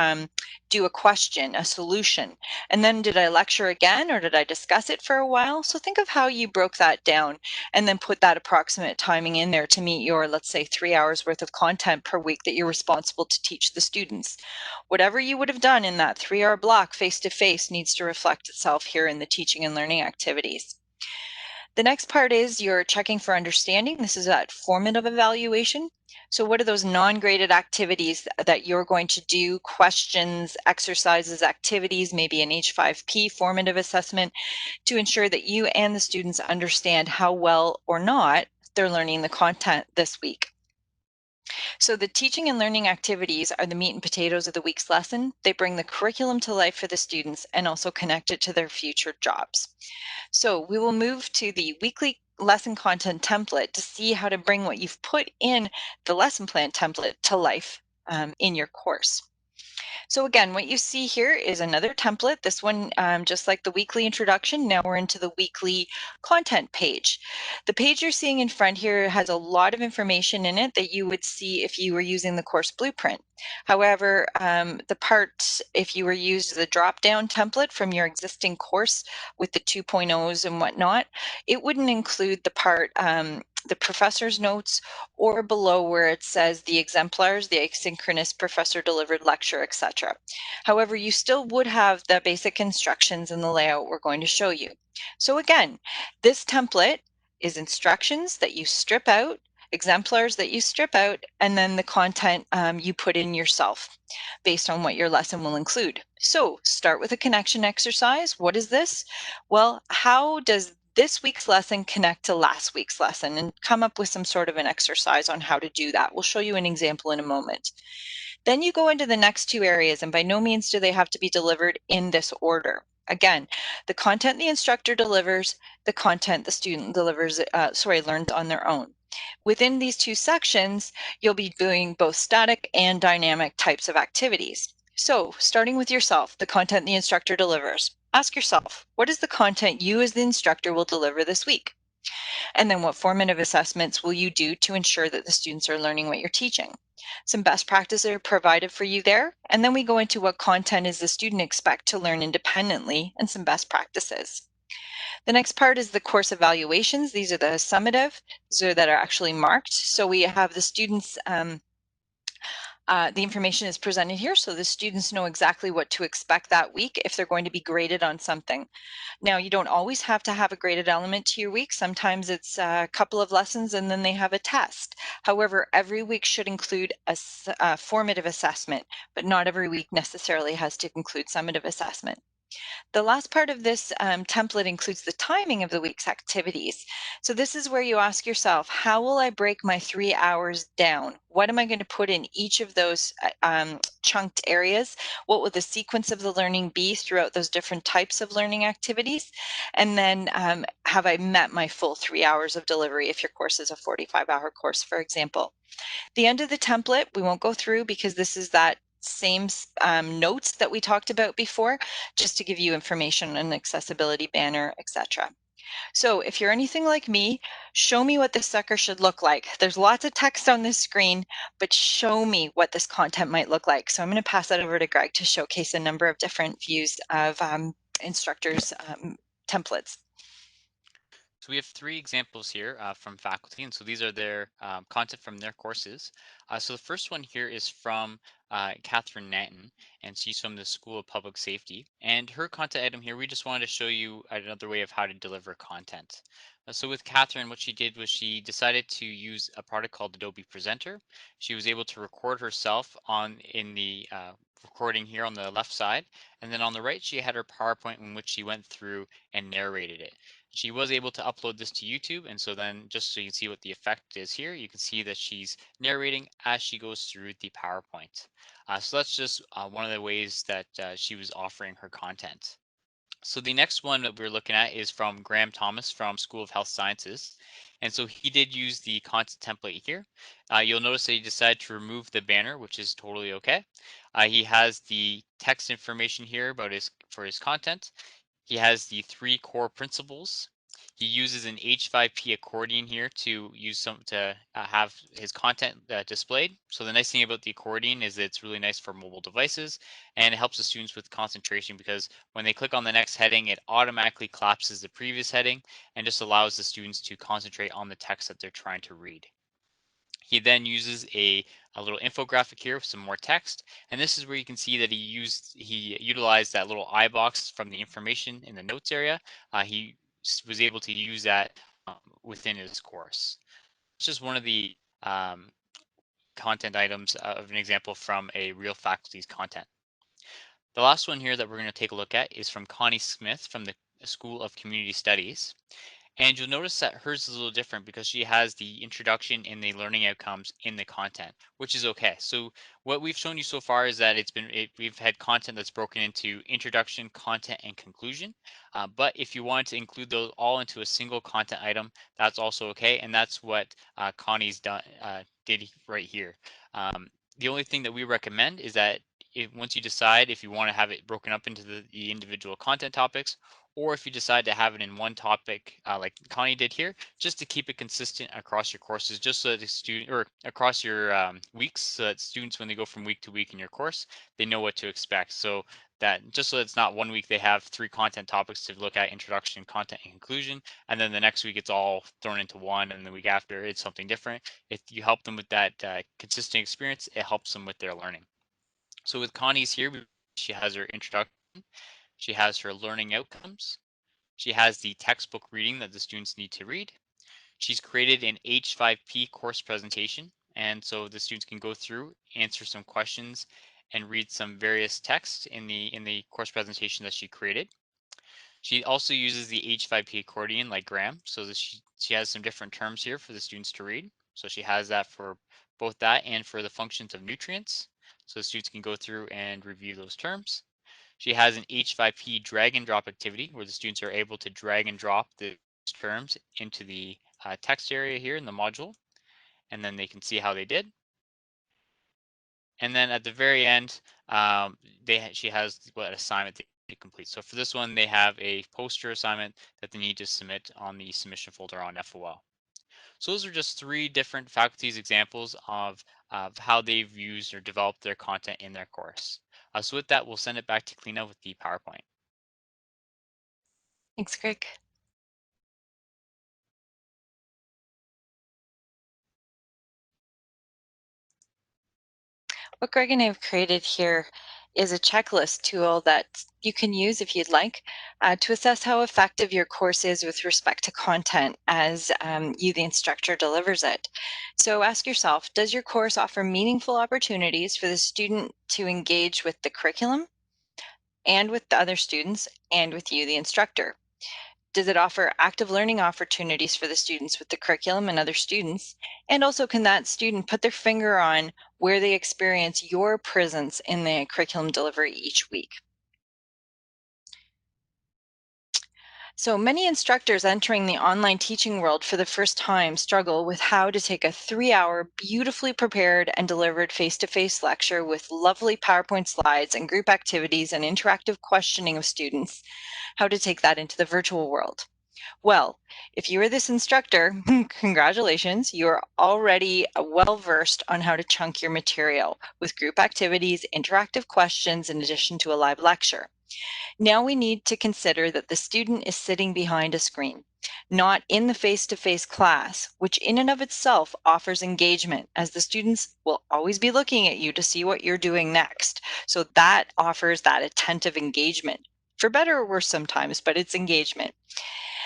do a question, a solution? And then did I lecture again or did I discuss it for a while? So think of how you broke that down and then put that approximate timing in there to meet your, let's say, 3 hours worth of content per week that you're responsible to teach the students. Whatever you would have done in that 3 hour block face to face needs to reflect itself here in the teaching and learning activities. The next part is you're checking for understanding. This is that formative evaluation. So what are those non-graded activities that you're going to do, questions, exercises, activities, maybe an H5P formative assessment to ensure that you and the students understand how well or not they're learning the content this week. So the teaching and learning activities are the meat and potatoes of the week's lesson. They bring the curriculum to life for the students and also connect it to their future jobs. So we will move to the weekly lesson content template to see how to bring what you've put in the lesson plan template to life in your course. So again, what you see here is another template. This one, just like the weekly introduction, now we're into the weekly content page. The page you're seeing in front here has a lot of information in it that you would see if you were using the course blueprint. However, the part, if you were used the drop-down template from your existing course with the 2.0s and whatnot, it wouldn't include the part, the professor's notes or below where it says the exemplars, the asynchronous professor delivered lecture, etc. However, you still would have the basic instructions and the layout we're going to show you. So again, this template is instructions that you strip out, exemplars that you strip out, and then the content you put in yourself based on what your lesson will include. So start with a connection exercise. What is this? Well, how does this week's lesson connect to last week's lesson, and come up with some sort of an exercise on how to do that. We'll show you an example in a moment. Then you go into the next two areas, and by no means do they have to be delivered in this order. Again, the content the instructor delivers, the content the student delivers, learns on their own. Within these two sections, you'll be doing both static and dynamic types of activities. So starting with yourself, the content the instructor delivers. Ask yourself, what is the content you as the instructor will deliver this week? And then what formative assessments will you do to ensure that the students are learning what you're teaching? Some best practices are provided for you there. And then we go into what content is the student expect to learn independently and some best practices. The next part is the course evaluations. These are the summative, these are that are actually marked. So we have the students, the information is presented here so the students know exactly what to expect that week if they're going to be graded on something. Now, you don't always have to have a graded element to your week. Sometimes it's a couple of lessons and then they have a test. However, every week should include a formative assessment, but not every week necessarily has to include summative assessment. The last part of this template includes the timing of the week's activities. So this is where you ask yourself, how will I break my 3 hours down? What am I going to put in each of those chunked areas? What will the sequence of the learning be throughout those different types of learning activities? And then have I met my full 3 hours of delivery if your course is a 45-hour course, for example? The end of the template, we won't go through because this is that same notes that we talked about before, just to give you information on accessibility banner, etc. So if you're anything like me, show me what this sucker should look like. There's lots of text on this screen, but show me what this content might look like. So I'm going to pass that over to Greg to showcase a number of different views of instructors' templates. So we have three examples here from faculty, and so these are their content from their courses. So the first one here is from Catherine Nanton, and she's from the School of Public Safety. And her content item here, we just wanted to show you another way of how to deliver content. So with Catherine, what she did was she decided to use a product called Adobe Presenter. She was able to record herself on in the recording here on the left side, and then on the right she had her PowerPoint in which she went through and narrated it. She was able to upload this to YouTube, and so then just so you can see what the effect is here, you can see that she's narrating as she goes through the PowerPoint. So that's just one of the ways that she was offering her content. So the next one that we're looking at is from Graham Thomas from School of Health Sciences. And so he did use the content template here. You'll notice that he decided to remove the banner, which is totally okay. He has the text information here about his content. He has the three core principles. He uses an H5P accordion here to use some to have his content displayed. So the nice thing about the accordion is that it's really nice for mobile devices, and it helps the students with concentration because when they click on the next heading, it automatically collapses the previous heading and just allows the students to concentrate on the text that they're trying to read. He then uses a little infographic here with some more text. And this is where you can see that he utilized that little I box from the information in the notes area. He was able to use that within his course. It's just one of the content items of an example from a real faculty's content. The last one here that we're going to take a look at is from Connie Smith from the School of Community Studies. And you'll notice that hers is a little different because she has the introduction and the learning outcomes in the content, which is okay. So what we've shown you so far is that we've had content that's broken into introduction, content, and conclusion. But if you want to include those all into a single content item, that's also okay. And that's what Connie's did right here. The only thing that we recommend is that once you decide if you want to have it broken up into the individual content topics, or if you decide to have it in one topic, like Connie did here, just to keep it consistent across your courses, just so that the student or across your weeks, so that students, when they go from week to week in your course, they know what to expect. So that just so it's not one week they have three content topics to look at: introduction, content, and conclusion, and then the next week it's all thrown into one, and the week after it's something different. If you help them with that consistent experience, it helps them with their learning. So with Connie's here, she has her introduction, she has her learning outcomes, she has the textbook reading that the students need to read. She's created an H5P course presentation, and so the students can go through, answer some questions, and read some various text in the course presentation that she created. She also uses the H5P accordion like Graham, so that she has some different terms here for the students to read. So she has that for both that and for the functions of nutrients. So the students can go through and review those terms. She has an H5P drag and drop activity where the students are able to drag and drop the terms into the text area here in the module, and then they can see how they did. And then at the very end, she has what assignment they need to complete. So for this one, they have a poster assignment that they need to submit on the submission folder on FOL. So those are just three different faculties examples of how they've used or developed their content in their course. So with that, we'll send it back to Kleena with the PowerPoint. Thanks, Greg. What Greg and I have created here is a checklist tool that you can use if you'd like to assess how effective your course is with respect to content as you, the instructor, delivers it. So ask yourself, does your course offer meaningful opportunities for the student to engage with the curriculum and with the other students and with you, the instructor? Does it offer active learning opportunities for the students with the curriculum and other students? And also, can that student put their finger on where they experience your presence in the curriculum delivery each week? So many instructors entering the online teaching world for the first time struggle with how to take a 3-hour, beautifully prepared and delivered face-to-face lecture with lovely PowerPoint slides and group activities and interactive questioning of students, how to take that into the virtual world. Well, if you are this instructor, congratulations, you are already well versed on how to chunk your material with group activities, interactive questions, in addition to a live lecture. Now we need to consider that the student is sitting behind a screen, not in the face-to-face class, which in and of itself offers engagement, as the students will always be looking at you to see what you're doing next. So that offers that attentive engagement, for better or worse sometimes, but it's engagement.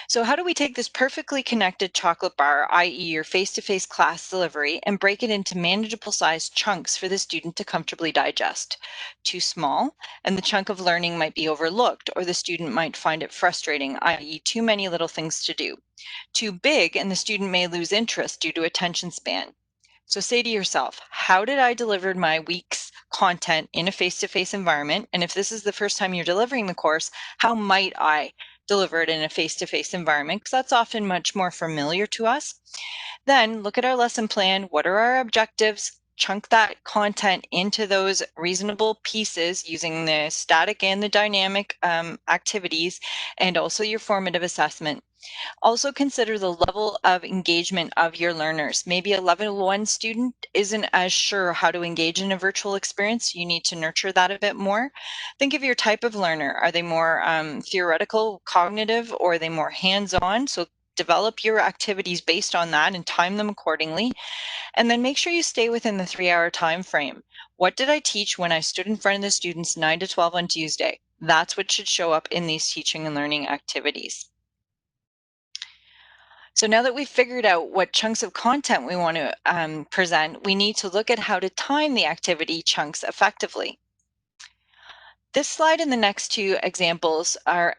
So how do we take this perfectly connected chocolate bar, i.e. your face-to-face class delivery, and break it into manageable sized chunks for the student to comfortably digest? Too small, and the chunk of learning might be overlooked, or the student might find it frustrating, i.e. too many little things to do. Too big, and the student may lose interest due to attention span. So say to yourself, how did I deliver my week's content in a face-to-face environment? And if this is the first time you're delivering the course, how might I deliver it in a face-to-face environment? Because that's often much more familiar to us. Then look at our lesson plan. What are our objectives? Chunk that content into those reasonable pieces using the static and the dynamic activities, and also your formative assessment. Also consider the level of engagement of your learners. Maybe a level 1 student isn't as sure how to engage in a virtual experience. You need to nurture that a bit more. Think of your type of learner. Are they more theoretical, cognitive, or are they more hands-on? So develop your activities based on that and time them accordingly. And then make sure you stay within the 3-hour time frame. What did I teach when I stood in front of the students 9 to 12 on Tuesday? That's what should show up in these teaching and learning activities. So now that we've figured out what chunks of content we want to present, we need to look at how to time the activity chunks effectively. This slide and the next two examples are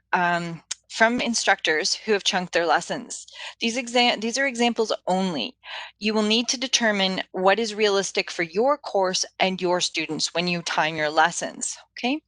from instructors who have chunked their lessons. These are examples only. You will need to determine what is realistic for your course and your students when you time your lessons, okay?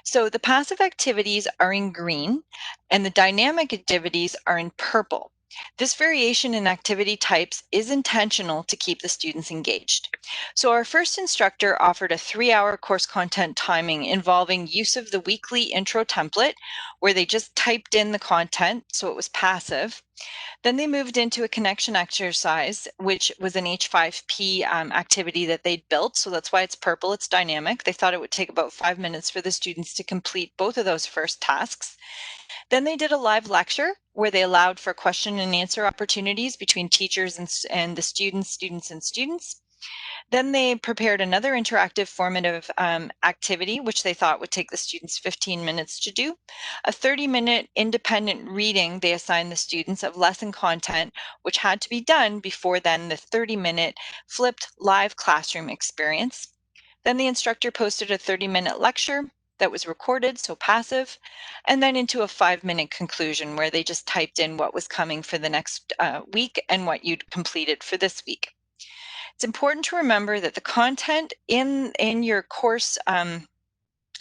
So the passive activities are in green and the dynamic activities are in purple. This variation in activity types is intentional to keep the students engaged. So our first instructor offered a 3-hour course content timing involving use of the weekly intro template where they just typed in the content, so it was passive. Then they moved into a connection exercise, which was an H5P activity that they'd built. So that's why it's purple, it's dynamic. They thought it would take about 5 minutes for the students to complete both of those first tasks. Then they did a live lecture where they allowed for question and answer opportunities between teachers and the students and students. Then they prepared another interactive formative activity, which they thought would take the students 15 minutes to do. A 30-minute independent reading they assigned the students of lesson content, which had to be done before then the 30-minute flipped live classroom experience. Then the instructor posted a 30-minute lecture that was recorded, so passive, and then into a 5-minute conclusion where they just typed in what was coming for the next week and what you'd completed for this week. It's important to remember that the content in your course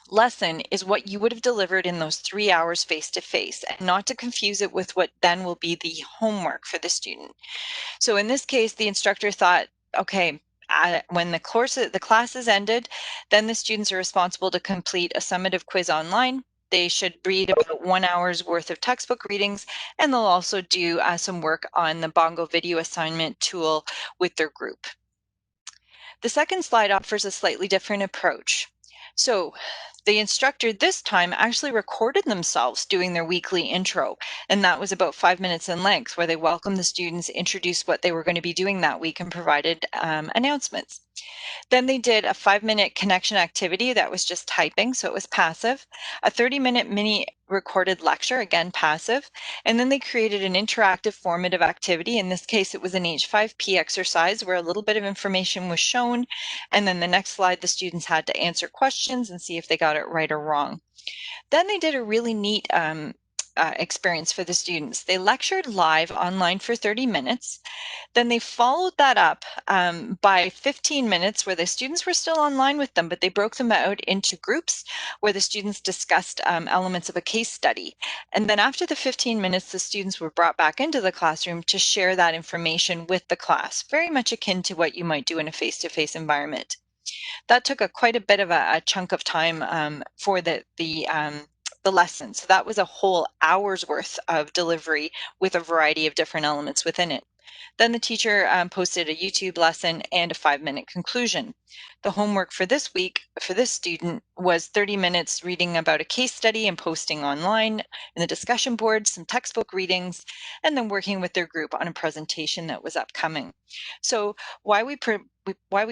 lesson is what you would have delivered in those 3 hours face to face, and not to confuse it with what then will be the homework for the student. So in this case, the instructor thought, okay, when the classes ended, then the students are responsible to complete a summative quiz online. They should read about 1 hour's worth of textbook readings, and they'll also do some work on the Bongo video assignment tool with their group. The second slide offers a slightly different approach. So the instructor this time actually recorded themselves doing their weekly intro, and that was about 5 minutes in length, where they welcomed the students, introduced what they were going to be doing that week, and provided announcements. Then they did a 5-minute connection activity that was just typing, so it was passive, a 30-minute mini recorded lecture, again passive, and then they created an interactive formative activity. In this case, it was an H5P exercise where a little bit of information was shown, and then the next slide, the students had to answer questions and see if they got it right or wrong. Then they did a really neat experience for the students. They lectured live online for 30 minutes. Then they followed that up by 15 minutes where the students were still online with them, but they broke them out into groups where the students discussed elements of a case study. And then after the 15 minutes, the students were brought back into the classroom to share that information with the class, very much akin to what you might do in a face-to-face environment. That took quite a bit of a chunk of time for the lesson. So that was a whole hour's worth of delivery with a variety of different elements within it. Then the teacher posted a YouTube lesson and a 5-minute conclusion. The homework for this week for this student was 30 minutes reading about a case study and posting online in the discussion board, some textbook readings, and then working with their group on a presentation that was upcoming. So why we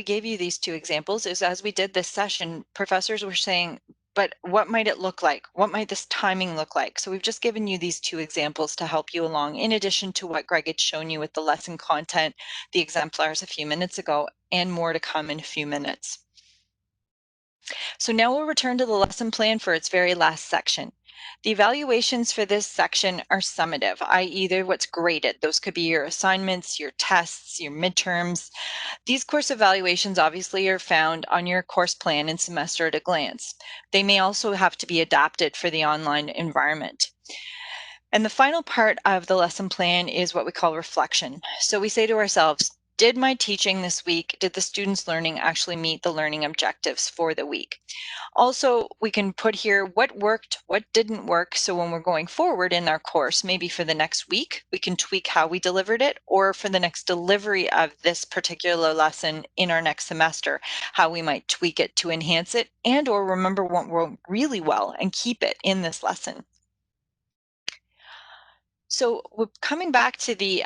gave you these two examples is as we did this session, professors were saying, but what might it look like? What might this timing look like? So we've just given you these two examples to help you along, in addition to what Greg had shown you with the lesson content, the exemplars a few minutes ago, and more to come in a few minutes. So now we'll return to the lesson plan for its very last section. The evaluations for this section are summative, i.e. they're what's graded. Those could be your assignments, your tests, your midterms. These course evaluations obviously are found on your course plan and semester at a glance. They may also have to be adapted for the online environment. And the final part of the lesson plan is what we call reflection. So we say to ourselves, did my teaching this week, did the students' learning actually meet the learning objectives for the week? Also, we can put here what worked, what didn't work. So when we're going forward in our course, maybe for the next week, we can tweak how we delivered it, or for the next delivery of this particular lesson in our next semester, how we might tweak it to enhance it and or remember what went really well and keep it in this lesson. So we're coming back to the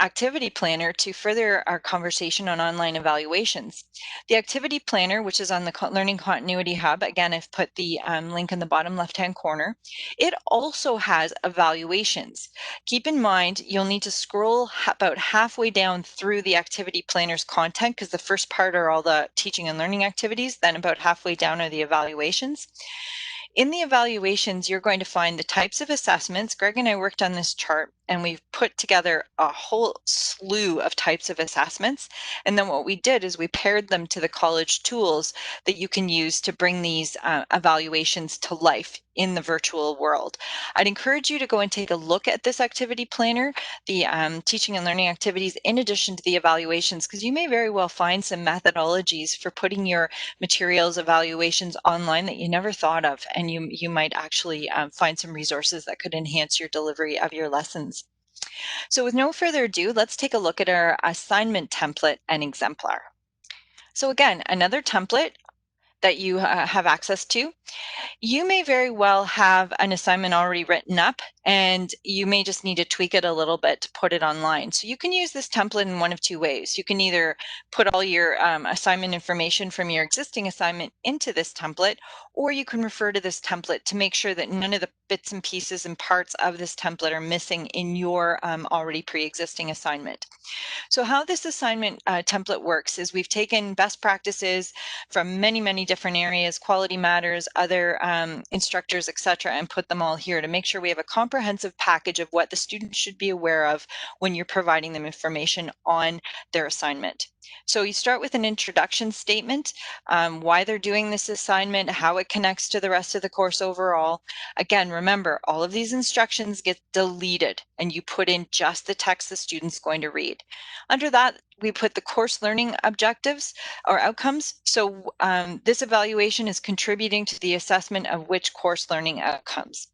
activity planner to further our conversation on online evaluations. The activity planner, which is on the Learning Continuity Hub, again, I've put the link in the bottom left-hand corner. It also has evaluations. Keep in mind, you'll need to scroll about halfway down through the activity planner's content because the first part are all the teaching and learning activities, then about halfway down are the evaluations. In the evaluations, you're going to find the types of assessments. Greg and I worked on this chart and we've put together a whole slew of types of assessments. And then what we did is we paired them to the college tools that you can use to bring these evaluations to life in the virtual world. I'd encourage you to go and take a look at this activity planner, the teaching and learning activities, in addition to the evaluations, because you may very well find some methodologies for putting your materials evaluations online that you never thought of, and you might actually find some resources that could enhance your delivery of your lessons. So with no further ado, let's take a look at our assignment template and Exemplar. So again, another template that you have access to. You may very well have an assignment already written up and you may just need to tweak it a little bit to put it online. So you can use this template in one of two ways. You can either put all your assignment information from your existing assignment into this template, or you can refer to this template to make sure that none of the bits and pieces and parts of this template are missing in your already pre-existing assignment. So how this assignment template works is we've taken best practices from many, many different areas, Quality Matters, other instructors, etc., and put them all here to make sure we have a comprehensive package of what the students should be aware of when you're providing them information on their assignment. So you start with an introduction statement, why they're doing this assignment, how it connects to the rest of the course overall. Again, remember, all of these instructions get deleted and you put in just the text the student's going to read. Under that, we put the course learning objectives or outcomes. So this evaluation is contributing to the assessment of which course learning outcomes.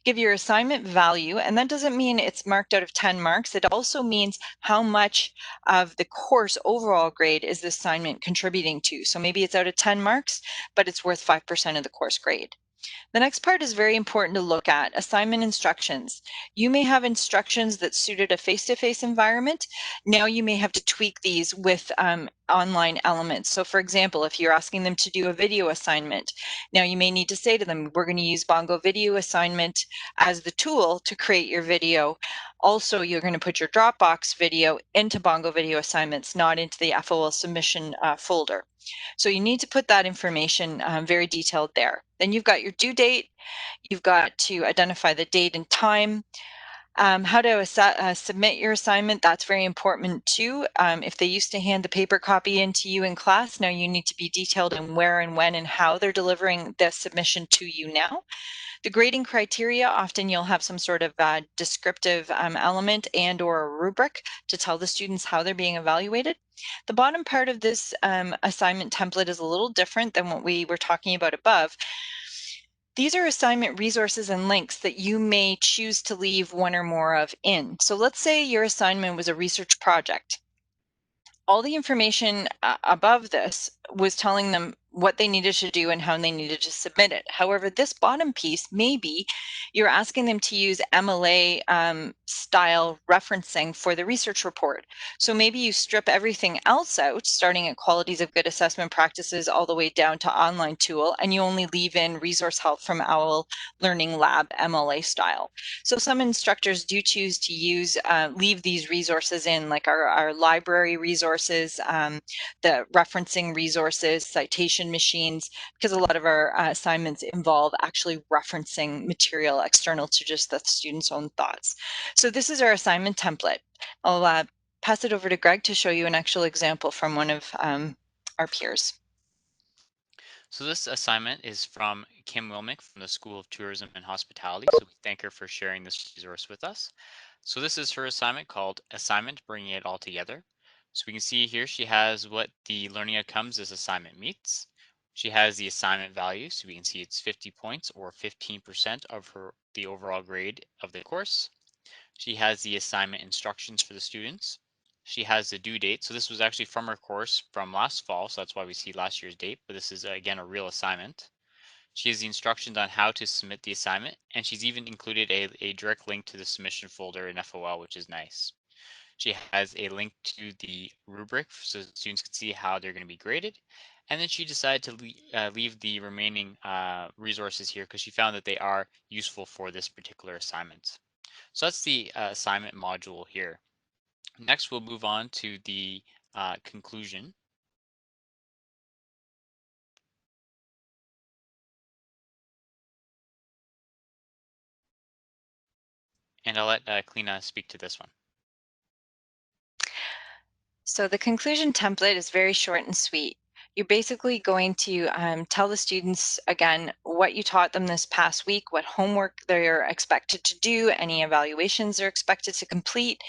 Give your assignment value, and that doesn't mean it's marked out of 10 marks. It also means how much of the course overall grade is the assignment contributing to. So maybe it's out of 10 marks, but it's worth 5% of the course grade. The next part is very important to look at, assignment instructions. You may have instructions that suited a face-to-face environment. Now you may have to tweak these with online elements. So for example, if you're asking them to do a video assignment, now you may need to say to them, we're going to use Bongo Video Assignment as the tool to create your video. Also, you're going to put your Dropbox video into Bongo Video Assignments, not into the FOL submission folder. So you need to put that information very detailed there. Then you've got your due date. You've got to identify the date and time. How to submit your assignment, that's very important too. If they used to hand the paper copy into you in class, now you need to be detailed in where and when and how they're delivering the submission to you now. The grading criteria, often you'll have some sort of descriptive element and or a rubric to tell the students how they're being evaluated. The bottom part of this assignment template is a little different than what we were talking about above. These are assignment resources and links that you may choose to leave one or more of in. So let's say your assignment was a research project. All the information above this was telling them what they needed to do and how they needed to submit it. However, this bottom piece, maybe you're asking them to use MLA style referencing for the research report. So maybe you strip everything else out, starting at qualities of good assessment practices all the way down to online tool, and you only leave in resource help from OWL Learning Lab MLA style. So some instructors do choose to use, leave these resources in, like our library resources, the referencing resources, citation animation machines, because a lot of our assignments involve actually referencing material external to just the student's own thoughts. So this is our assignment template. I'll pass it over to Greg to show you an actual example from one of our peers. So this assignment is from Kim Wilmick from the School of Tourism and Hospitality. So we thank her for sharing this resource with us. So this is her assignment called Assignment Bringing It All Together. So we can see here she has what the learning outcomes this assignment meets. She has the assignment value, so we can see it's 50 points or 15% of the overall grade of the course. She has the assignment instructions for the students. She has the due date. So this was actually from her course from last fall. So that's why we see last year's date, but this is again a real assignment. She has the instructions on how to submit the assignment, and she's even included a direct link to the submission folder in FOL, which is nice. She has a link to the rubric so students can see how they're going to be graded. And then she decided to leave the remaining resources here because she found that they are useful for this particular assignment. So that's the assignment module here. Next, we'll move on to the conclusion. And I'll let Kalina speak to this one. So the conclusion template is very short and sweet. You're basically going to tell the students again what you taught them this past week, what homework they're expected to do, any evaluations they're expected to complete,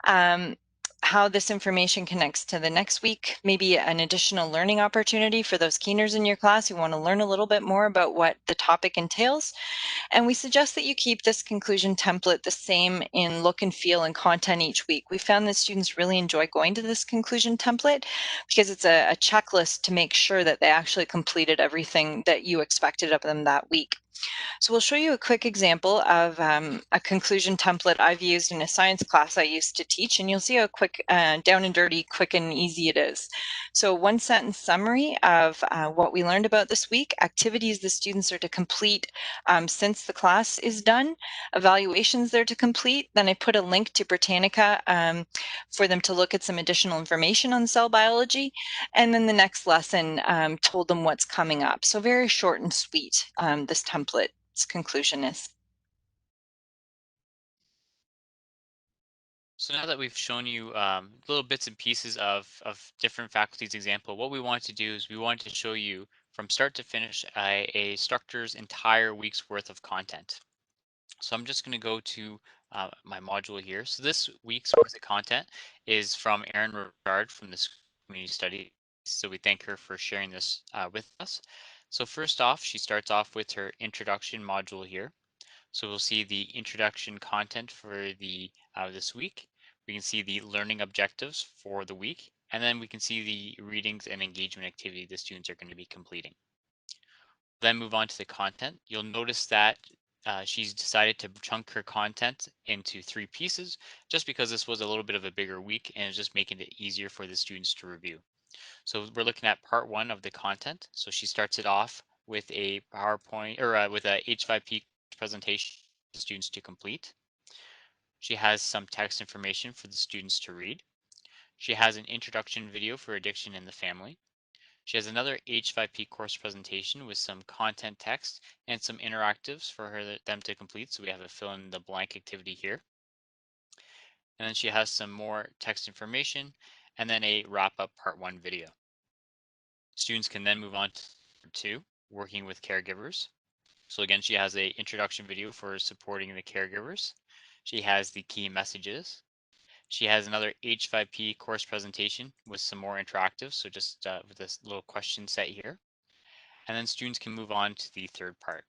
um, how this information connects to the next week, maybe an additional learning opportunity for those keeners in your class who want to learn a little bit more about what the topic entails. And we suggest that you keep this conclusion template the same in look and feel and content each week. We found that students really enjoy going to this conclusion template because it's a checklist to make sure that they actually completed everything that you expected of them that week. So we'll show you a quick example of a conclusion template I've used in a science class I used to teach, and you'll see how quick, down and dirty, quick and easy it is. So one sentence summary of what we learned about this week, activities the students are to complete since the class is done, evaluations they're to complete. Then I put a link to Britannica for them to look at some additional information on cell biology. And then the next lesson told them what's coming up. So very short and sweet, this template's conclusion is. So now that we've shown you little bits and pieces of different faculties example, what we want to do is we want to show you from start to finish a instructor's entire week's worth of content. So I'm just going to go to my module here. So this week's worth of content is from Erin Richard from the Community Studies. So we thank her for sharing this with us. So first off, she starts off with her introduction module here. So we'll see the introduction content for the this week. We can see the learning objectives for the week, and then we can see the readings and engagement activity the students are going to be completing. Then move on to the content. You'll notice that she's decided to chunk her content into 3 pieces just because this was a little bit of a bigger week and it's just making it easier for the students to review. So we're looking at part 1 of the content. So she starts it off with a PowerPoint or with a H5P presentation for the students to complete. She has some text information for the students to read. She has an introduction video for addiction in the family. She has another H5P course presentation with some content text and some interactives for them to complete. So we have a fill in the blank activity here. And then she has some more text information and then a wrap up part 1 video. Students can then move on to part 2, working with caregivers. So again, she has a introduction video for supporting the caregivers. She has the key messages. She has another H5P course presentation with some more interactive. So just with this little question set here. And then students can move on to the third part.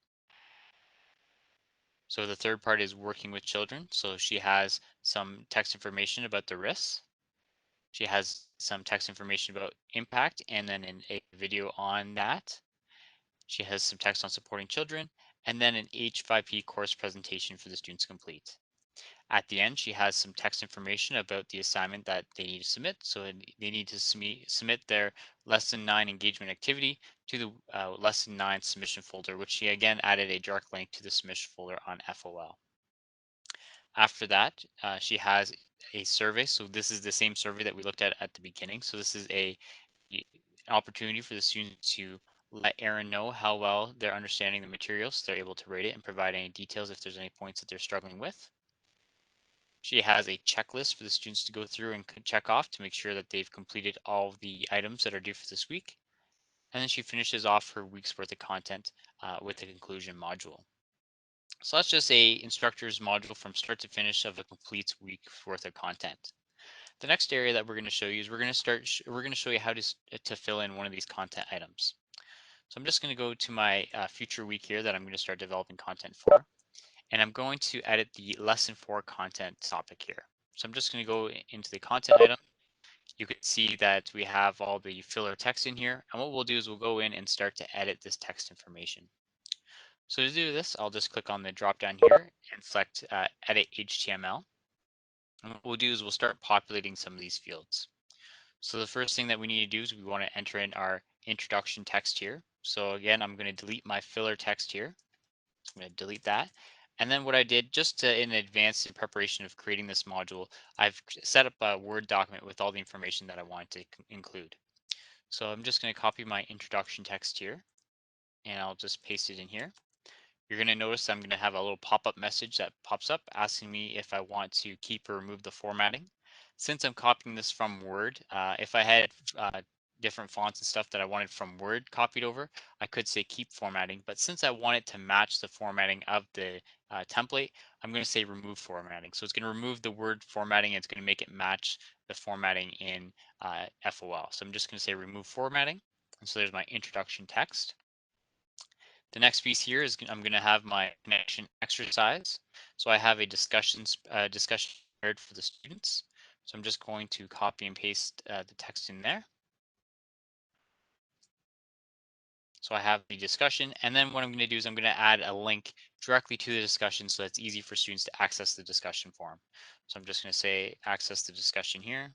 So the third part is working with children. So she has some text information about the risks. She has some text information about impact and then a video on that. She has some text on supporting children and then an H5P course presentation for the students to complete. At the end, she has some text information about the assignment that they need to submit. So they need to submit their Lesson 9 engagement activity to the Lesson 9 submission folder, which she again added a direct link to the submission folder on FOL. After that, she has a survey. So this is the same survey that we looked at the beginning. So this is an opportunity for the students to let Erin know how well they're understanding the material so they're able to rate it and provide any details if there's any points that they're struggling with. She has a checklist for the students to go through and check off to make sure that they've completed all of the items that are due for this week. And then she finishes off her week's worth of content with the conclusion module. So that's just a instructor's module from start to finish of a complete week's worth of content. The next area that we're going to show you is we're going to show you how to fill in one of these content items. So I'm just going to go to my future week here that I'm going to start developing content for, and I'm going to edit the lesson 4 content topic here. So I'm just going to go into the content item. You can see that we have all the filler text in here, and what we'll do is we'll go in and start to edit this text information. So to do this, I'll just click on the drop down here and select edit HTML. And what we'll do is we'll start populating some of these fields. So the first thing that we need to do is we want to enter in our introduction text here. So again, I'm going to delete my filler text here. So I'm going to delete that. And then what I did just in advance in preparation of creating this module, I've set up a Word document with all the information that I want to include. So I'm just going to copy my introduction text here and I'll just paste it in here. You're going to notice I'm going to have a little pop-up message that pops up asking me if I want to keep or remove the formatting. Since I'm copying this from Word, if I had different fonts and stuff that I wanted from Word copied over, I could say keep formatting. But since I want it to match the formatting of the template, I'm going to say remove formatting. So it's going to remove the word formatting and it's going to make it match the formatting in FOL. So I'm just going to say remove formatting. And so there's my introduction text. The next piece here is I'm going to have my connection exercise. So I have a discussion prepared for the students. So I'm just going to copy and paste the text in there. So I have the discussion, and then what I'm going to do is I'm going to add a link directly to the discussion so it's easy for students to access the discussion forum. So I'm just going to say access the discussion here,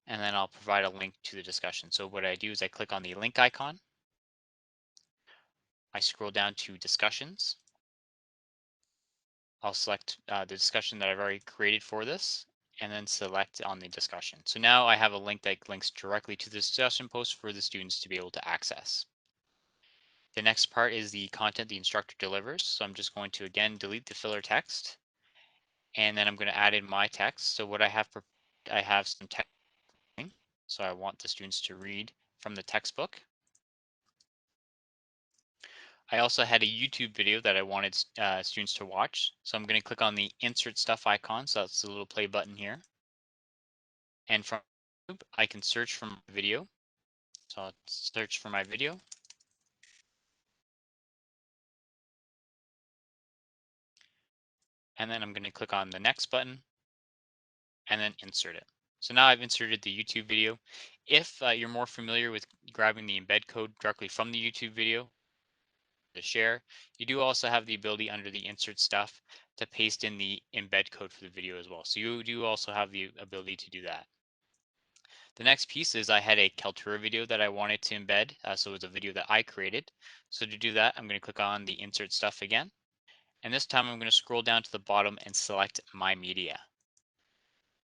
and then I'll provide a link to the discussion. So what I do is I click on the link icon, I scroll down to discussions, I'll select the discussion that I've already created for this and then select on the discussion. So now I have a link that links directly to the discussion post for the students to be able to access. The next part is the content the instructor delivers. So I'm just going to again delete the filler text and then I'm going to add in my text. So what I have some text. So I want the students to read from the textbook. I also had a YouTube video that I wanted students to watch. So I'm going to click on the insert stuff icon. So that's the little play button here. And from YouTube, I can search for my video. So I'll search for my video. And then I'm going to click on the next button and then insert it. So now I've inserted the YouTube video. If you're more familiar with grabbing the embed code directly from the YouTube video to share, you do also have the ability under the insert stuff to paste in the embed code for the video as well. So you do also have the ability to do that. The next piece is I had a Kaltura video that I wanted to embed. So it was a video that I created. So to do that, I'm going to click on the insert stuff again. And this time I'm going to scroll down to the bottom and select my media.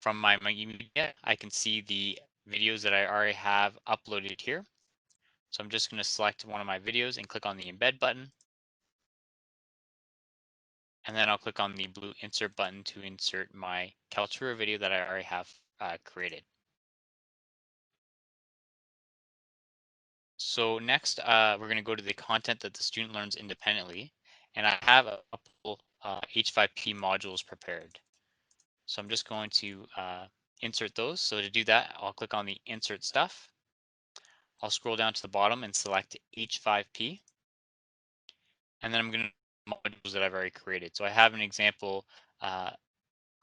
From my media, I can see the videos that I already have uploaded here. So I'm just going to select one of my videos and click on the embed button. And then I'll click on the blue insert button to insert my Kaltura video that I already have created. So next, we're going to go to the content that the student learns independently. And I have a couple H5P modules prepared. So I'm just going to insert those. So to do that, I'll click on the insert stuff. I'll scroll down to the bottom and select H5P. And then I'm going to modules that I've already created. So I have an example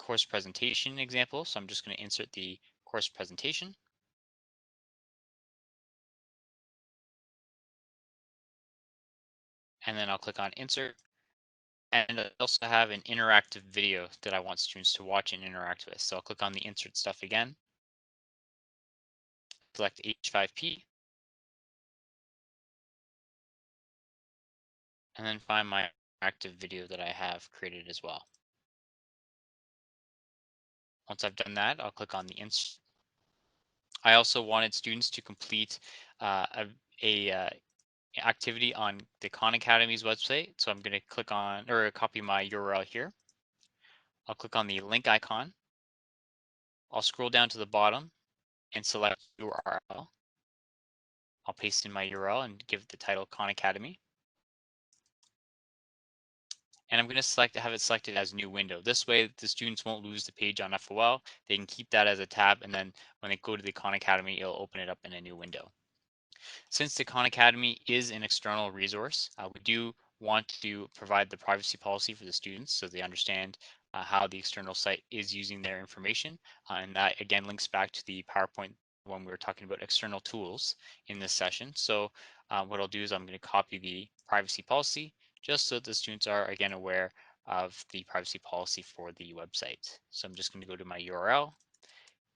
course presentation example. So I'm just going to insert the course presentation. And then I'll click on insert. And I also have an interactive video that I want students to watch and interact with. So I'll click on the insert stuff again, select H5P, and then find my interactive video that I have created as well. Once I've done that, I'll click on the insert. I also wanted students to complete a activity on the Khan Academy's website. So I'm going to click on or copy my URL here. I'll click on the link icon. I'll scroll down to the bottom and select URL. I'll paste in my URL and give it the title Khan Academy. And I'm going to have it selected as new window. This way the students won't lose the page on FOL. They can keep that as a tab, and then when they go to the Khan Academy, it'll open it up in a new window. Since the Khan Academy is an external resource, we do want to provide the privacy policy for the students so they understand how the external site is using their information. And that again links back to the PowerPoint when we were talking about external tools in this session. So what I'll do is I'm going to copy the privacy policy just so that the students are again aware of the privacy policy for the website. So I'm just going to go to my URL,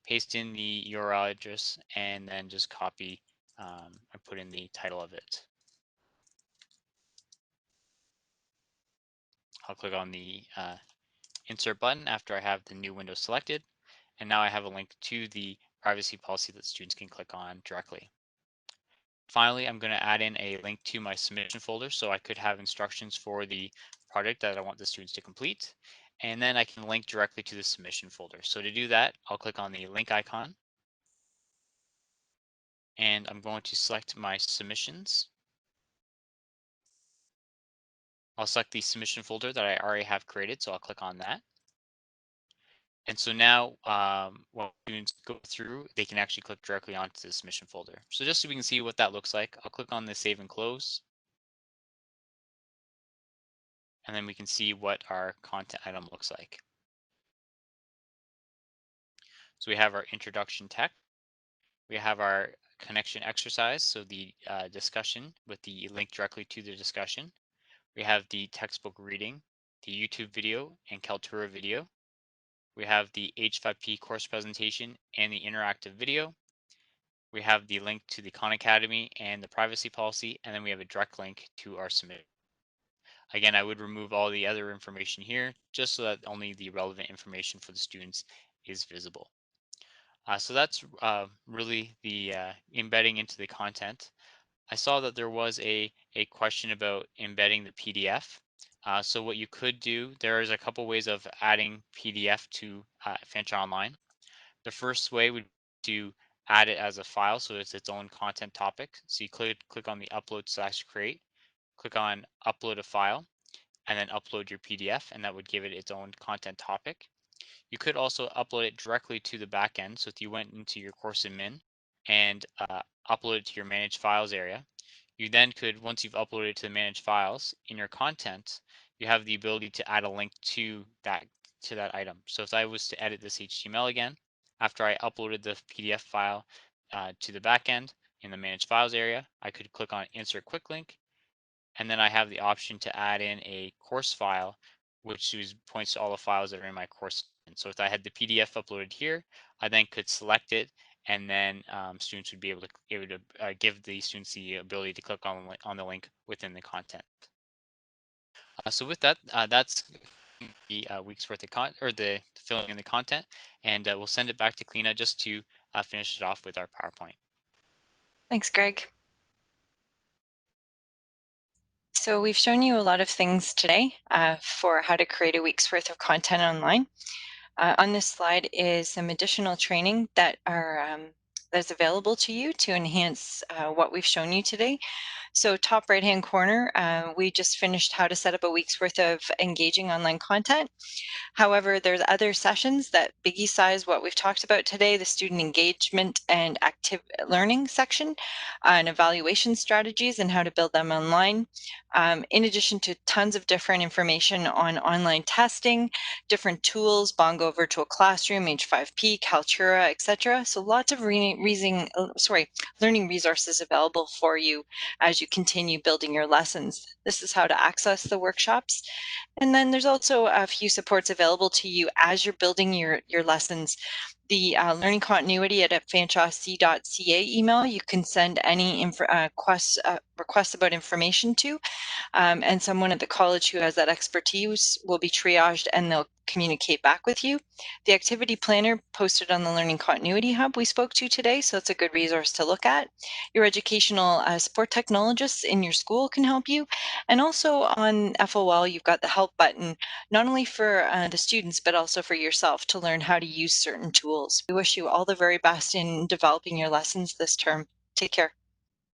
paste in the URL address, and then just copy and put in the title of it. I'll click on the insert button after I have the new window selected, and now I have a link to the privacy policy that students can click on directly. Finally, I'm going to add in a link to my submission folder so I could have instructions for the project that I want the students to complete, and then I can link directly to the submission folder. So to do that, I'll click on the link icon, and I'm going to select my submissions. I'll select the submission folder that I already have created, so I'll click on that. And so now when students go through, they can actually click directly onto the submission folder. So just so we can see what that looks like, I'll click on the save and close, and then we can see what our content item looks like. So we have our introduction text, we have our connection exercise, so the discussion with the link directly to the discussion. We have the textbook reading, the YouTube video and Kaltura video. We have the H5P course presentation and the interactive video. We have the link to the Khan Academy and the privacy policy, and then we have a direct link to our submit. Again, I would remove all the other information here just so that only the relevant information for the students is visible. So that's really the embedding into the content. I saw that there was a question about embedding the PDF. So what you could do, there is a couple ways of adding PDF to Fancher Online. The first way would be to add it as a file so it's its own content topic. So you click on the upload/create, click on upload a file, and then upload your PDF, and that would give it its own content topic. You could also upload it directly to the backend. So if you went into your course admin and upload it to your manage files area, you then could, once you've uploaded it to the manage files in your content, you have the ability to add a link to that item. So if I was to edit this HTML again, after I uploaded the PDF file to the backend in the manage files area, I could click on insert quick link, and then I have the option to add in a course file, which points to all the files that are in my course. And so if I had the PDF uploaded here, I then could select it, and then students would be able to give the students the ability to click on the link within the content. So with that, that's the week's worth of the filling in the content, and we'll send it back to Kleena just to finish it off with our PowerPoint. Thanks, Greg. So we've shown you a lot of things today for how to create a week's worth of content online. On this slide is some additional training that's available to you to enhance what we've shown you today. So top right-hand corner, we just finished how to set up a week's worth of engaging online content. However, there's other sessions that biggie size what we've talked about today, the student engagement and active learning section, and evaluation strategies and how to build them online. In addition to tons of different information on online testing, different tools, Bongo Virtual Classroom, H5P, Kaltura, etc. So lots of learning resources available for you as you continue building your lessons. This is how to access the workshops. And then there's also a few supports available to you as you're building your lessons. The learning continuity at fanchawc.ca email, you can send any requests about information to, and someone at the college who has that expertise will be triaged and they'll communicate back with you. The activity planner posted on the Learning Continuity Hub we spoke to today, so it's a good resource to look at. Your educational support technologists in your school can help you. And also on FOL, you've got the help button, not only for the students, but also for yourself to learn how to use certain tools. We wish you all the very best in developing your lessons this term. Take care.